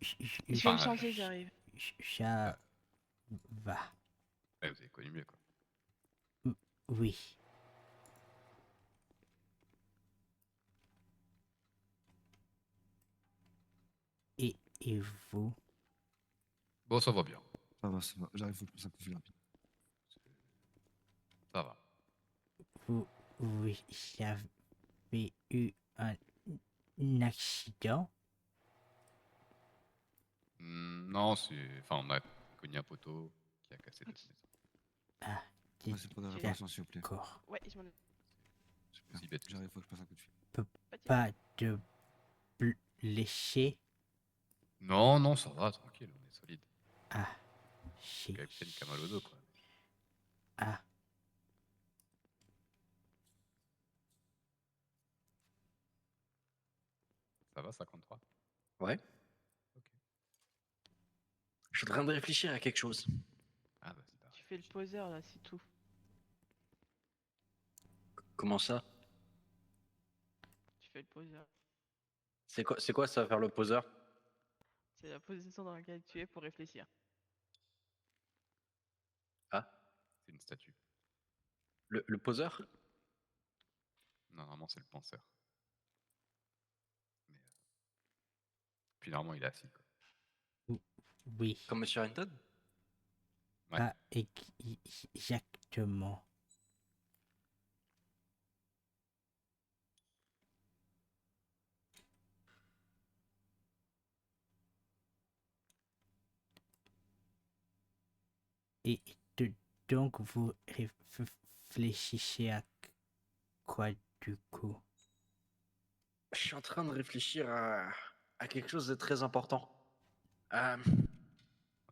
Je vais me changer, j'arrive. Ça va. Ouais, vous avez connu mieux, quoi. Oui. Et vous? Bon, ça va bien. Ça va, ça va. J'arrive au plus un coup de rapide. Ça va. Oui, ça avez eu un accident? Non, c'est. Enfin, on a cogné un poteau qui a cassé notre maison. Ah, Ouais, c'est pour des réparations, s'il vous plaît. d'accord. Ouais, je m'en Super. Si bête que J'arrive, ça. faut que je passe un coup de fil. Pas de blessés? Non, non, ça va, tranquille, on est solide. Ah, Le c'est... capitaine qui a mal au dos, quoi. Ah, Ça va, 53? Ouais. Ok. Je suis en train de réfléchir à quelque chose. Ah bah c'est Tu fais le poseur là, c'est tout. Comment ça? Tu fais le poseur. C'est quoi ça, faire le poseur? C'est la position dans laquelle tu es pour réfléchir. Ah, C'est une statue. le poseur? Non, normalement c'est le penseur. Mais, puis normalement il est assis, quoi. oui. Comme Monsieur Renton? Ouais. Pas exactement. Et donc vous réfléchissez à quoi du coup? Je suis en train de réfléchir à quelque chose de très important. Euh,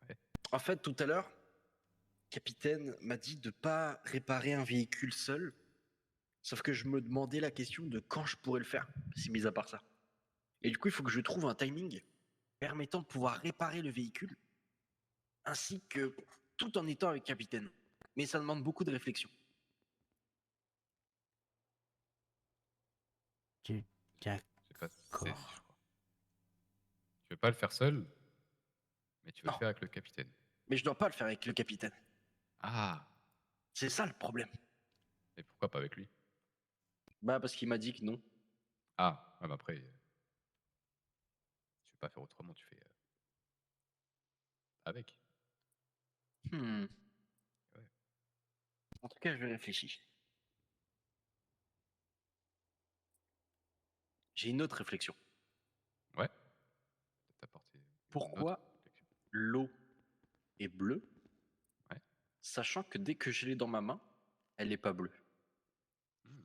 Ouais. En fait, tout à l'heure, capitaine m'a dit de pas réparer un véhicule seul. Sauf que je me demandais la question de quand je pourrais le faire, si mis à part ça. Et du coup, il faut que je trouve un timing permettant de pouvoir réparer le véhicule, ainsi que tout en étant avec capitaine. Mais ça demande beaucoup de réflexion. C'est pas saisi, D'accord. je crois. Tu veux pas le faire seul, mais tu veux Non. le faire avec le capitaine. Mais je dois pas le faire avec le capitaine. Ah, C'est ça le problème. et pourquoi pas avec lui? Bah, parce qu'il m'a dit que non. Ah, ouais, bah après, tu veux pas faire autrement, tu fais avec. Hmm. Ouais. En tout cas, je réfléchis. J'ai une autre réflexion. Ouais. Peut-être apporter une Pourquoi autre réflexion. l'eau est bleue, Ouais. sachant que dès que je l'ai dans ma main, elle n'est pas bleue? Hmm.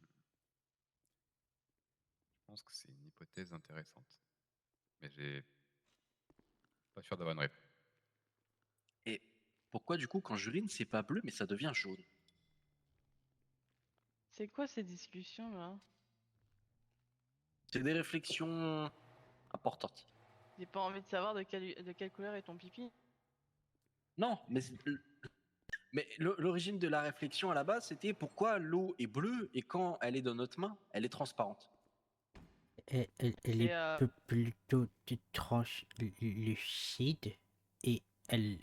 Je pense que c'est une hypothèse intéressante. Mais j'ai pas sûr d'avoir une réponse. Et pourquoi du coup, quand j'urine, c'est pas bleu, mais ça devient jaune? C'est quoi ces discussions là? C'est des réflexions importantes. J'ai pas envie de savoir de quelle couleur est ton pipi. Non, mais l'origine de la réflexion à la base, c'était pourquoi l'eau est bleue et quand elle est dans notre main, elle est transparente. Elle C'est est plutôt translucide et elle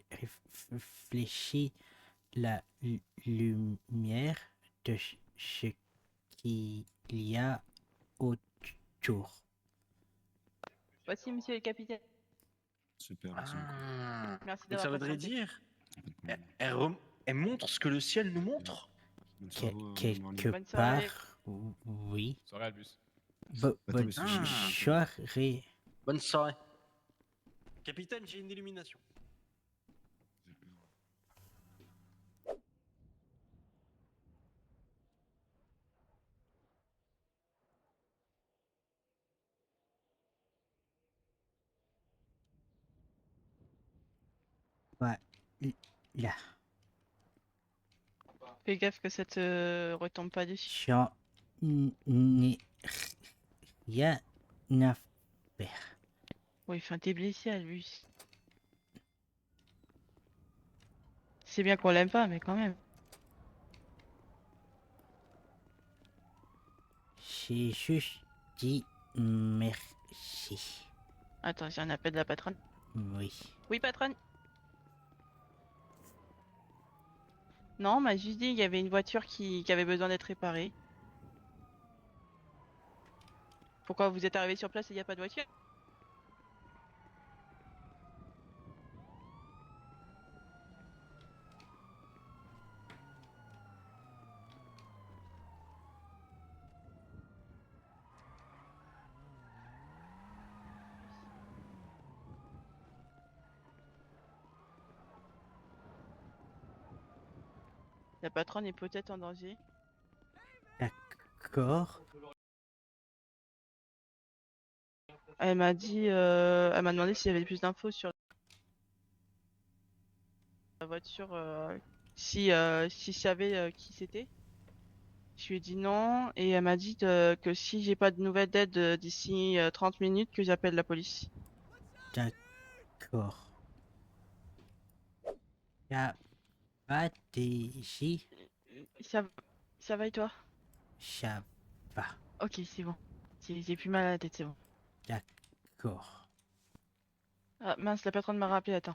réfléchit la lumière de ce qu'il y a autour. Voici monsieur le capitaine. Super, merci beaucoup. Ah. Merci Donc d'avoir ça voudrait patienté. dire, elle montre ce que le ciel nous montre. Bonne soirée, Quelque Bonne soirée. part, oui. Soirée Albus. Bonne Ah. soirée. Bonne soirée. Capitaine, j'ai une illumination. Voilà. Fais gaffe que ça te retombe pas dessus. J'en ai rien à faire. Oui, enfin t'es blessé à lui. C'est bien qu'on l'aime pas, mais quand même. J'ai juste dit merci. Attends, j'ai un appel de la patronne. Oui. Oui, patronne. Non, on m'a juste dit qu'il y avait une voiture qui avait besoin d'être réparée. Pourquoi vous êtes arrivé sur place et il n'y a pas de voiture? La patronne est peut-être en danger. D'accord. Elle m'a demandé s'il y avait plus d'infos sur la voiture, si je savais qui c'était. Je lui ai dit non et elle m'a dit que si j'ai pas de nouvelles d'aide d'ici 30 minutes, que j'appelle la police. D'accord. Y'a pas d'ici. Ça, ça va et toi? Ça va. Ok, c'est bon. J'ai plus mal à la tête, c'est bon. D'accord. Ah mince, la patronne m'a rappelé, attends.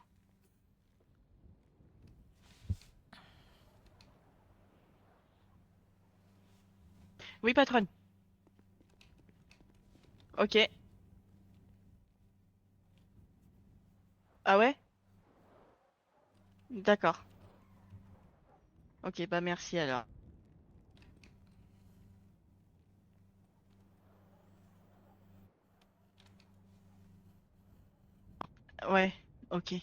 Oui, patronne. Ok. Ah ouais? D'accord. Ok, bah merci alors. Ouais, ok.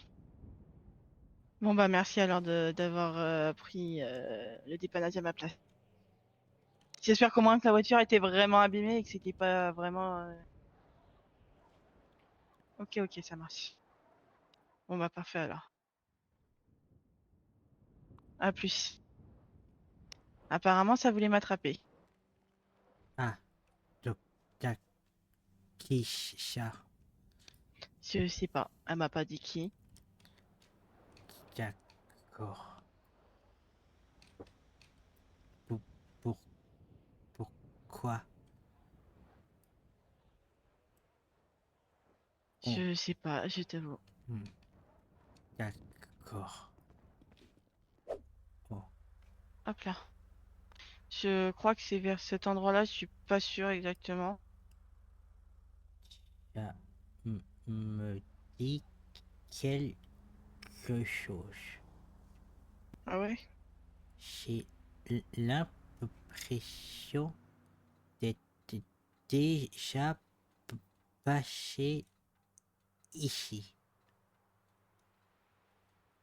Bon bah merci alors d'avoir pris le dépannage à ma place. J'espère qu'au moins que la voiture était vraiment abîmée et que c'était pas vraiment... Ok, ok, ça marche. Bon bah parfait alors. À plus. Apparemment ça voulait m'attraper. Ah. Donc, y'a qui ça? Je sais pas, elle m'a pas dit qui. D'accord. Pour, pour, pourquoi? Je sais pas, je t'avoue. D'accord. Bon. Hop là. Je crois que c'est vers cet endroit-là, je suis pas sûre exactement. Ça me dit quelque chose. Ah ouais? J'ai l'impression d'être déjà passé ici.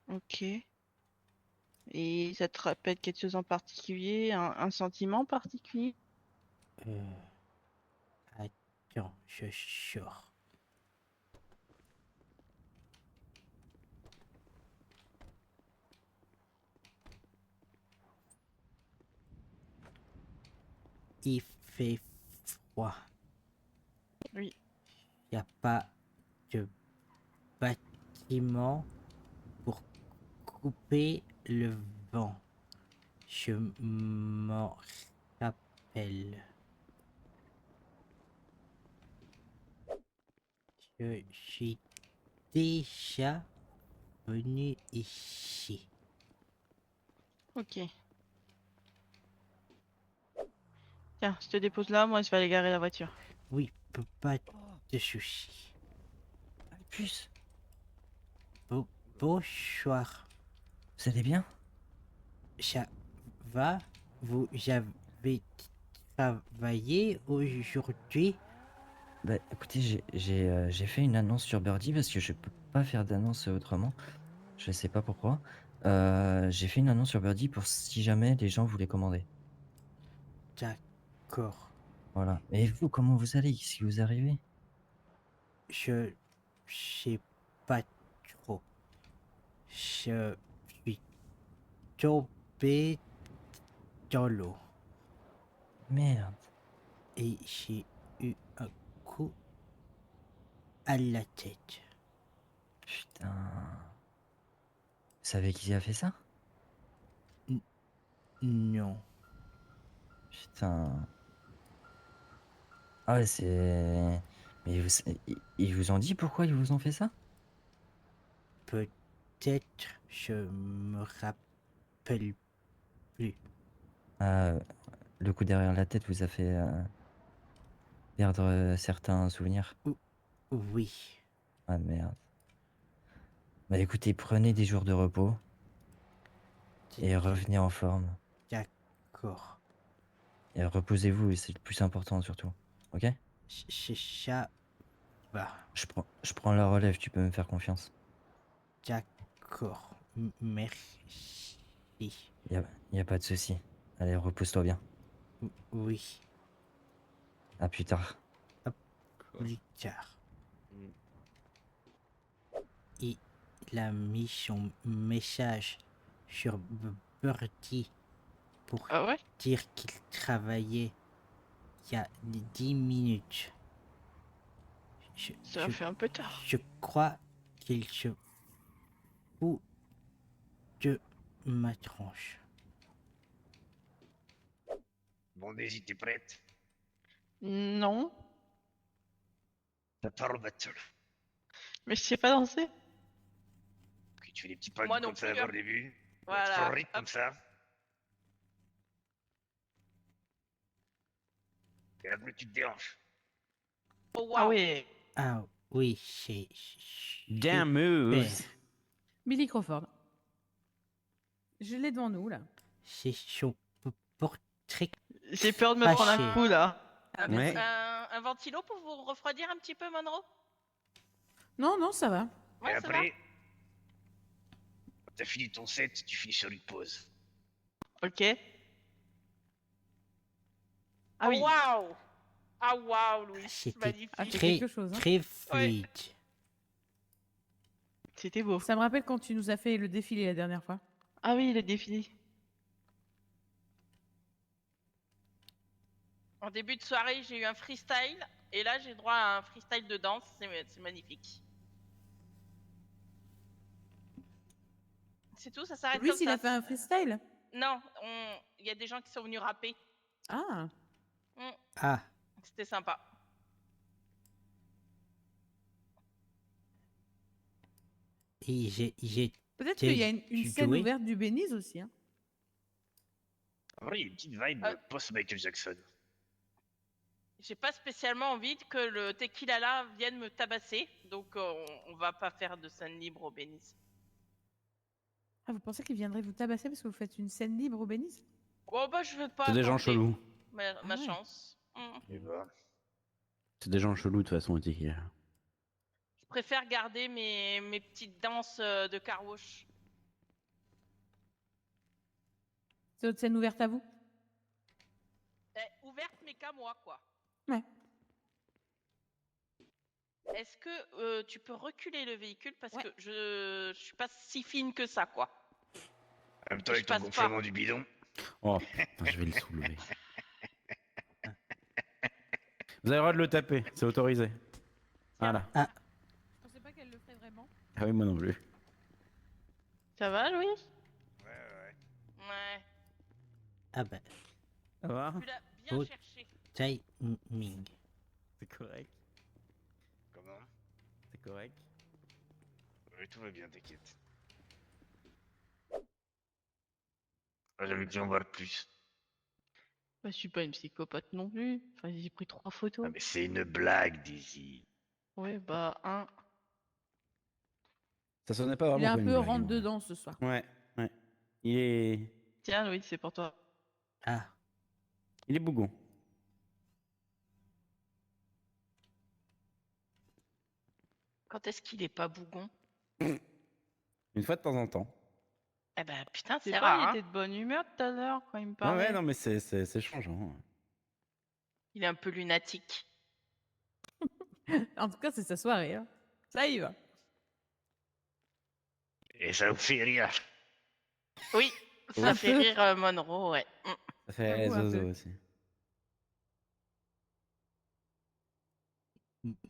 Ok. Et ça te rappelle quelque chose en particulier, un sentiment particulier? Attends, je sors. Il fait froid. Oui. Il n'y a pas de bâtiment pour couper le vent. Je m'en rappelle. Je suis déjà venu ici. Ok. Tiens, je te dépose là, moi je vais aller garer la voiture. Oui, pas de soucis. Plus. Bonsoir. Vous allez bien? Ça va? Vous avez travaillé aujourd'hui? Bah écoutez, j'ai fait une annonce sur Birdie parce que je peux pas faire d'annonce autrement. Je sais pas pourquoi. J'ai fait une annonce sur Birdie pour si jamais les gens voulaient commander. D'accord. Voilà. Et vous, comment vous allez? Qu'est-ce qui vous arrivez? Je sais pas trop. Je suis tombé dans l'eau Merde. et j'ai eu un coup à la tête. Putain. Vous savez qui a fait ça? Non. Putain. Ah ouais, c'est... Mais ils vous ont dit pourquoi ils vous ont fait ça? Peut-être je me rappelle plus. Ah, le coup derrière la tête vous a fait perdre certains souvenirs. Oui. Ah merde. Bah écoutez, prenez des jours de repos et revenez en forme. D'accord. Et reposez-vous, et c'est le plus important surtout. Ok? Ça va. Je prends la relève, tu peux me faire confiance. D'accord. Merci. Y a pas de souci. Allez, repose-toi bien. Oui, À plus tard. plus tard. Mm. Il a mis son message sur Birdie pour Ah ouais? dire qu'il travaillait il y a 10 minutes. Ça fait un peu tard. Je crois qu'il se fout de ma tranche. Bon, Daisy, t'es prête? Non, Ça part au battle. mais je sais pas danser. Ok, tu fais des petits pas Moi non comme ça plus, d'abord hein. au début. Voilà, Tu prends le rythme hop. comme ça. Et après, tu te déhanches. Oh, ah ouais. Ah oui, c'est Damn moves. super. Billy Crawford. Je l'ai devant nous, là. C'est son portrait. J'ai peur de me prendre un Fâché. coup là. Ouais. Un ventilo pour vous refroidir un petit peu, Monroe? Non, non, ça va. Et Ouais, ça va. après, quand t'as fini ton set, tu finis sur une pause. Ok. Ah oui. Waouh! Ah waouh, Louis. C'était Magnifique. Ah, c'est très, quelque chose, hein. très fluide. C'était beau. Ça me rappelle quand tu nous as fait le défilé la dernière fois. Ah oui, le défilé. En début de soirée, j'ai eu un freestyle. Et là, j'ai droit à un freestyle de danse. C'est magnifique. C'est tout, ça s'arrête Lui, comme il ça. a fait un freestyle. Non, il y a des gens qui sont venus rapper. Ah, Ah, C'était sympa. et j'ai peut-être T'es- qu'il y a une tu scène jouais ouverte du Béniz aussi. Hein. En vrai, il y a une petite vibe post-Michael Jackson. J'ai pas spécialement envie que le tequila là vienne me tabasser. Donc, on va pas faire de scène libre au Bénis. Ah, vous pensez qu'il viendrait vous tabasser parce que vous faites une scène libre au Béniz? Bon, bah, je vais pas. C'est des gens tenter chelous. Ma Ah ouais. chance. Et bah, C'est des gens chelous de toute façon, Tiki. Je préfère garder mes petites danses de car wash. C'est votre scène ouverte à vous? Ouverte, mais qu'à moi, quoi. Ouais. Est-ce que tu peux reculer le véhicule parce que je suis pas si fine que ça, quoi. en même temps, Et avec je ton passe gonflement pas. du bidon. Oh, putain, je vais le soulever. Vous avez le droit de le taper, c'est autorisé. Voilà. Ah, Je pensais pas qu'elle le ferait vraiment. Ah oui, moi non plus. Ça va, Louis? Ouais. Ouais. ah bah, Ça va? Tu l'as bien Oh. cherché. timing. C'est correct. Comment? C'est correct. Oui, tout va bien, t'inquiète. Ah, j'avais dû en voir plus. Bah, je suis pas une psychopathe non plus. Enfin, j'ai pris 3 photos. Ah, mais c'est une blague, Daisy. Ouais, bah, Ça sonnait pas vraiment Il est un comme une peu blague, rentre en vrai. dedans ce soir. Ouais, ouais. Il est... Tiens, Louis, c'est pour toi. Ah, Il est bougon. Quand est-ce qu'il est pas bougon? Une fois de temps en temps. Eh ben, putain, C'est c'est rare, rare. hein. Il était de bonne humeur tout à l'heure quand il me Ouais, parlait. ouais, non, mais c'est changeant. Il est un peu lunatique. En tout cas, c'est sa soirée. Hein. Ça y va. Et ça vous fait rire. Oui, ça Un fait peu. rire Monroe, ouais. Ça fait J'avoue, un zozo peu. aussi.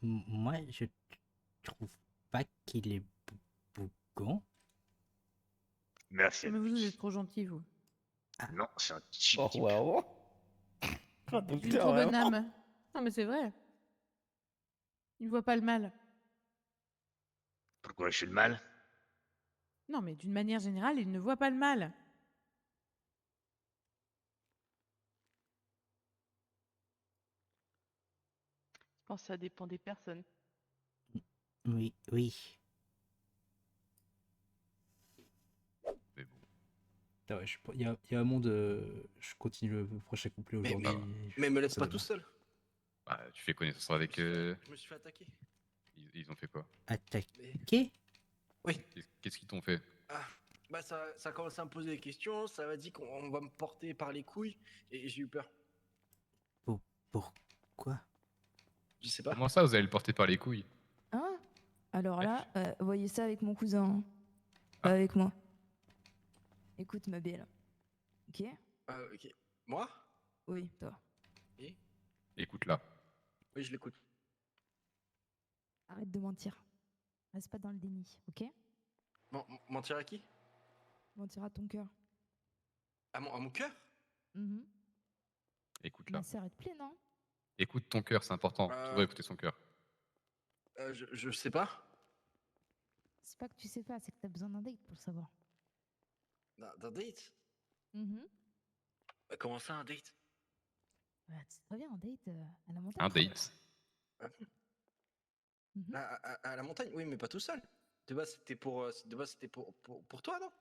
moi, je trouve pas qu'il est bougon. Merci. Mais vous Annick. êtes trop gentil, vous. Non, c'est un cheap Oh, type. waouh. J'ai une trop bonne âme. Non, mais c'est vrai. Il ne voit pas le mal. Pourquoi je suis le mal? Non, mais d'une manière générale, il ne voit pas le mal. Je pense que ça dépend des personnes. Oui. Mais bon. Ah ouais, il y a un monde. Je continue le prochain couplet Mais- aujourd'hui. Mais me laisse Ça pas donne. tout seul. Bah, tu fais connaissance avec. Je me suis fait attaquer. Ils ont fait quoi? Attaqué? Oui. Qu'est-ce qu'ils t'ont fait? Ah, Bah ça a commencé à me poser des questions, ça m'a dit qu'on va me porter par les couilles et j'ai eu peur. Pourquoi? Je sais pas. Comment ça, vous allez le porter par les couilles? Hein? Alors là, voyez ça avec mon cousin, hein. Pas avec moi. Écoute ma belle. Ok? Ok. Moi? Oui, toi. Et Écoute-la. Oui, je l'écoute. Arrête de mentir. Reste pas dans le déni, ok? Mentir à qui? Mentir à ton cœur. À mon cœur? Mhm. Écoute-la. Ma sœur, elle te plaît, non? Écoute ton cœur, c'est important. Tu dois écouter son cœur. Je sais pas. C'est pas que tu sais pas, c'est que t'as besoin d'un date pour le savoir. D'un date? Mhm. Comment ça, un date? Ouais, c'est très bien, un date à la montagne. Un date. À la montagne? Oui, mais pas tout seul. De base, c'était pour toi, non?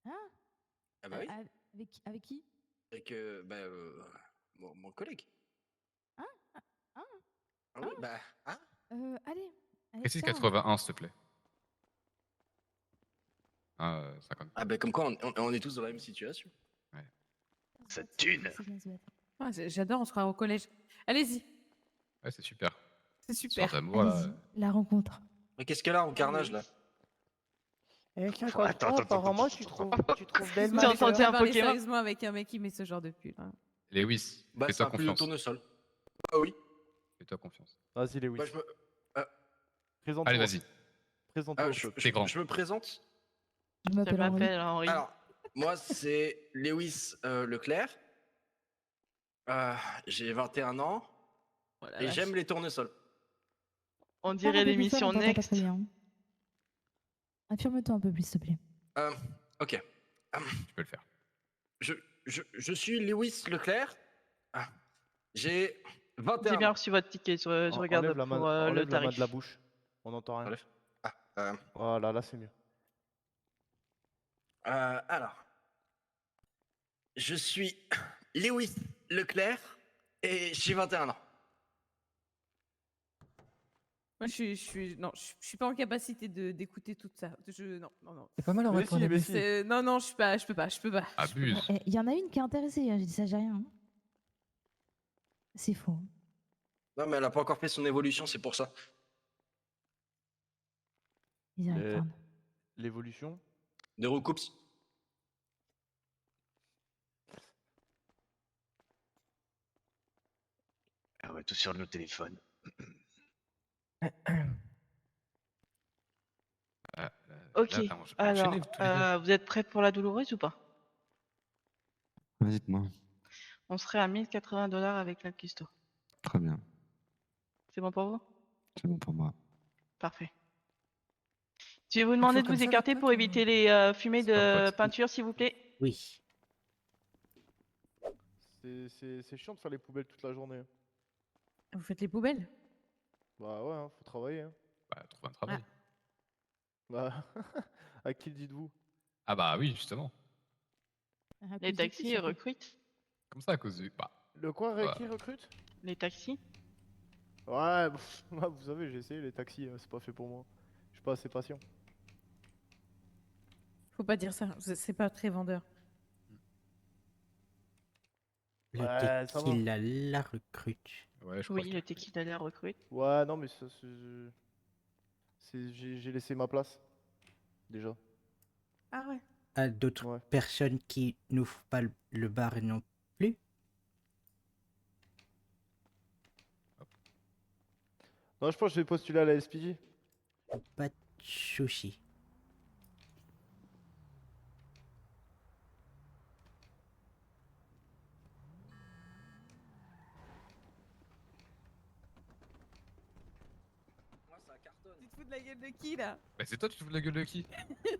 Hein? Ah bah oui. Avec qui? Avec mon collègue. Hein? Ah oui, bah, hein? Allez. Précise ciao. 81, s'il te plaît. 50. Ah bah comme quoi, on est tous dans la même situation. Ouais. Ça thune. Ah, j'adore, on sera au collège. Allez-y, Ouais, c'est super. c'est Histoire super. d'amour, là. Allez-y, la rencontre. Mais qu'est-ce qu'elle a en carnage, là? Eh, 53, apparemment, tu trouves belle J'ai ma entendu sœur. un parler sérieusement avec un mec qui met ce genre de pull. Hein. Lewis, Bah, c'est fais-toi un pull de confiance. tournesol. Ah oui. Fais-toi confiance. Vas-y, Lewis. Bah, je me... Présente-toi. Allez, vas-y. Présente-toi. T'es grand. Je me présente. Je m'appelle Henri. Alors, moi, c'est Lewis Leclerc. J'ai 21 ans. Voilà, et vache. j'aime les tournesols. On dirait l'émission Next. Affirme-toi un peu plus, s'il te plaît. Ok. Tu peux le faire. Je suis Lewis Leclerc. J'ai 21 J'ai bien ans. reçu votre ticket, je regarde Enlève la main, pour le enlève la main tarif. de la bouche. On n'entend rien. Enlève. Voilà, là c'est mieux. Alors, je suis Lewis Leclerc et j'ai 21 ans. Moi, je suis pas en capacité d'écouter tout ça. Non. C'est pas mal en vrai pour un début. Non, je peux pas. Abuse. Il y en a une qui est intéressée, hein, j'ai dit ça, j'ai rien. Hein. C'est faux. Non, mais elle a pas encore fait son évolution, c'est pour ça. L'évolution De recoups. Ah ouais, tout sur nos téléphones. Ok, là, on va alors, enchaîner tous les deux. vous êtes prêts pour la douloureuse ou pas? Vas-y, dites-moi. On serait à 1080 $ avec la custo. Très bien. C'est bon pour vous? C'est bon pour moi. Parfait. Je vais vous demander de comme vous ça, écarter votre pour pote, éviter les fumées C'est pas de votre pote. peinture, s'il vous plaît. Oui. C'est chiant de faire les poubelles toute la journée. Vous faites les poubelles? Bah ouais, hein, faut travailler. Hein. Bah, trouve un travail. Bah, à qui le dites-vous? Ah bah oui, justement. Les taxis recrutent. Comme ça, à cause du... Bah, Le quoi, Ouais. qui recrute? Les taxis. Ouais, moi, vous savez, j'ai essayé les taxis, c'est pas fait pour moi. Je suis pas assez patient. Faut pas dire ça, c'est pas très vendeur. Le Ouais, ça va. tequila la recrute. ouais, je crois Oui, le tequila la recrute. Ouais, non, mais ça, j'ai laissé ma place. Déjà. Ah ouais. À d'autres Ouais. personnes qui n'ouvrent pas le bar non plus. Non, je pense que je vais postuler à la SPJ. Pas de soucis. Moi, ça cartonne. Tu te fous de la gueule de qui là? Bah, c'est toi, tu te fous de la gueule de qui?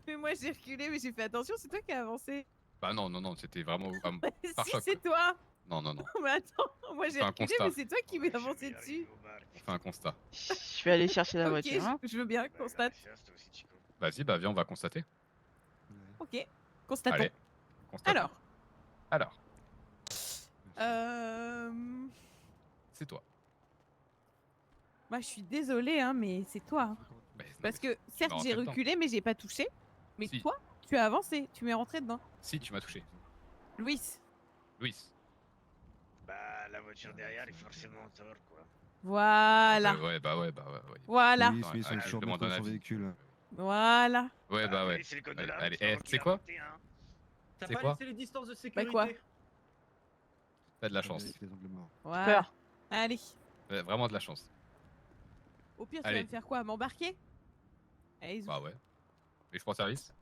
Mais moi j'ai reculé, mais j'ai fait attention, c'est toi qui as avancé. Bah non, c'était vraiment par Si, choc. c'est toi. Non. Mais attends, moi j'ai Fais un reculé, constat. mais c'est toi qui m'es avancé dessus. On fait un constat. Je vais aller chercher la Ok, voiture. hein. je veux bien, constate. Vas-y, bah viens, on va constater. Ok, constatons. Allez, constatons. Alors, C'est toi. moi je suis désolée, hein, mais c'est toi. hein. Bah, non, Parce mais que certes en j'ai quel temps reculé, mais j'ai pas touché. Mais Si. toi, Tu as avancé, tu m'es rentré dedans. Si, tu m'as touché. Louis. Louis. Bah, la voiture derrière est forcément en tort, quoi. Voilà. Ouais. Voilà. Oui, oui, Attends, c'est je le demande de un son avis. véhicule. Voilà. Ouais, bah ouais. oui, c'est le code de Allez, la allez. route, c'est pas moi Tu qui sais l'ai quoi? inventé, hein. T'as C'est pas quoi? laissé les distances de Bah sécurité. quoi? T'as de la Faut chance. vérifier les angles morts. Ouais. Allez. Vraiment de la chance. Au pire, tu vas Allez. me faire quoi? M'embarquer? Allez, zou. Bah ouais. Mais je prends service.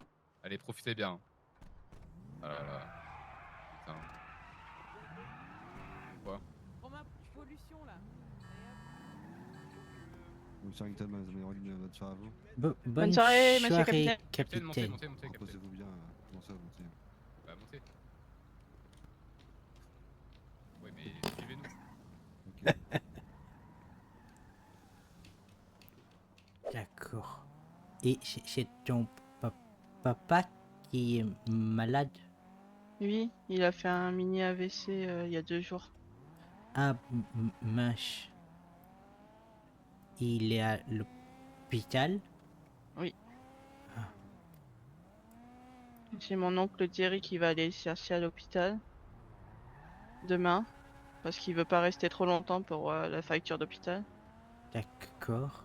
Allez, profitez bien. Ah là là. Putain. Quoi? Romain, pollution là. Donc, Charrington, bonne soirée à vous. Bonne soirée, monsieur soirée, capitaine. Montez, capitaine. capitaine. Reposez-vous bien, commencez à monter. Bah montez. Ouais, mais suivez-nous. Ok. D'accord. Et c'est ton papa qui est malade? Oui, il a fait un mini AVC il y a 2 jours. Ah, mince. Il est à l'hôpital? Oui. Ah. J'ai mon oncle Thierry qui va aller le chercher à l'hôpital demain parce qu'il veut pas rester trop longtemps pour la facture d'hôpital. D'accord.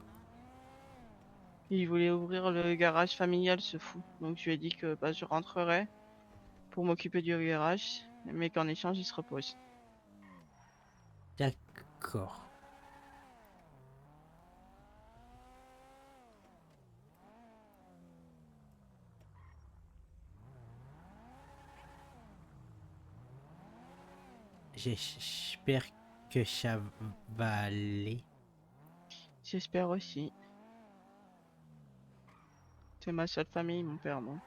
Il voulait ouvrir le garage familial, ce fou. Donc je lui ai dit que bah, je rentrerai pour m'occuper du garage, mais qu'en échange il se repose. D'accord. J'espère que ça va aller. J'espère aussi. C'est ma seule famille, mon père, donc...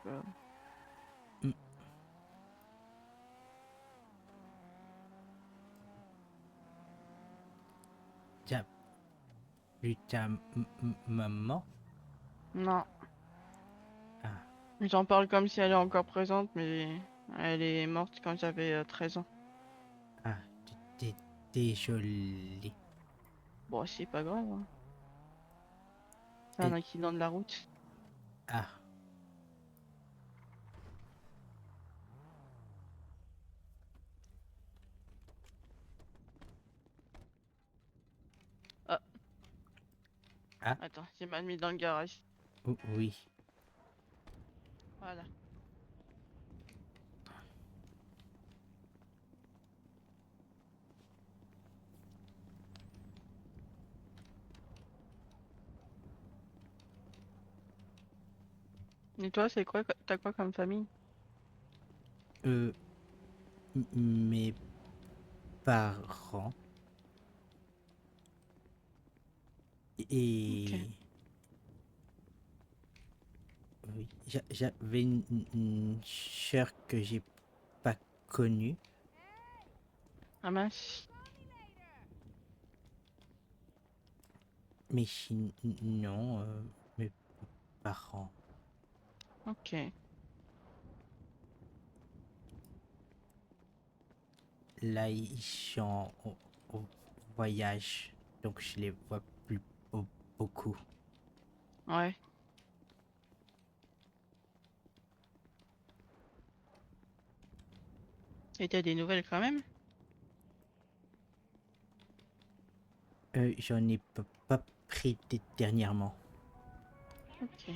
T'as vu ta maman? Non. Ah. J'en parle comme si elle est encore présente, mais elle est morte quand j'avais 13 ans. Ah, désolé. Bon, c'est pas grave. Hein. C'est un accident de la route. Ah. Ah. Ah. Attends, j'ai mal mis dans le garage. Oui. Voilà. Et toi, c'est quoi? T'as quoi comme famille? Mes parents. Et... Oui, j'avais une sœur que j'ai pas connue. Ah mince. Mais sinon, mes parents. Ok. Là, ils sont au voyage, donc je les vois plus beaucoup. Ouais. Et t'as des nouvelles quand même? J'en ai pas pris dernièrement. Ok.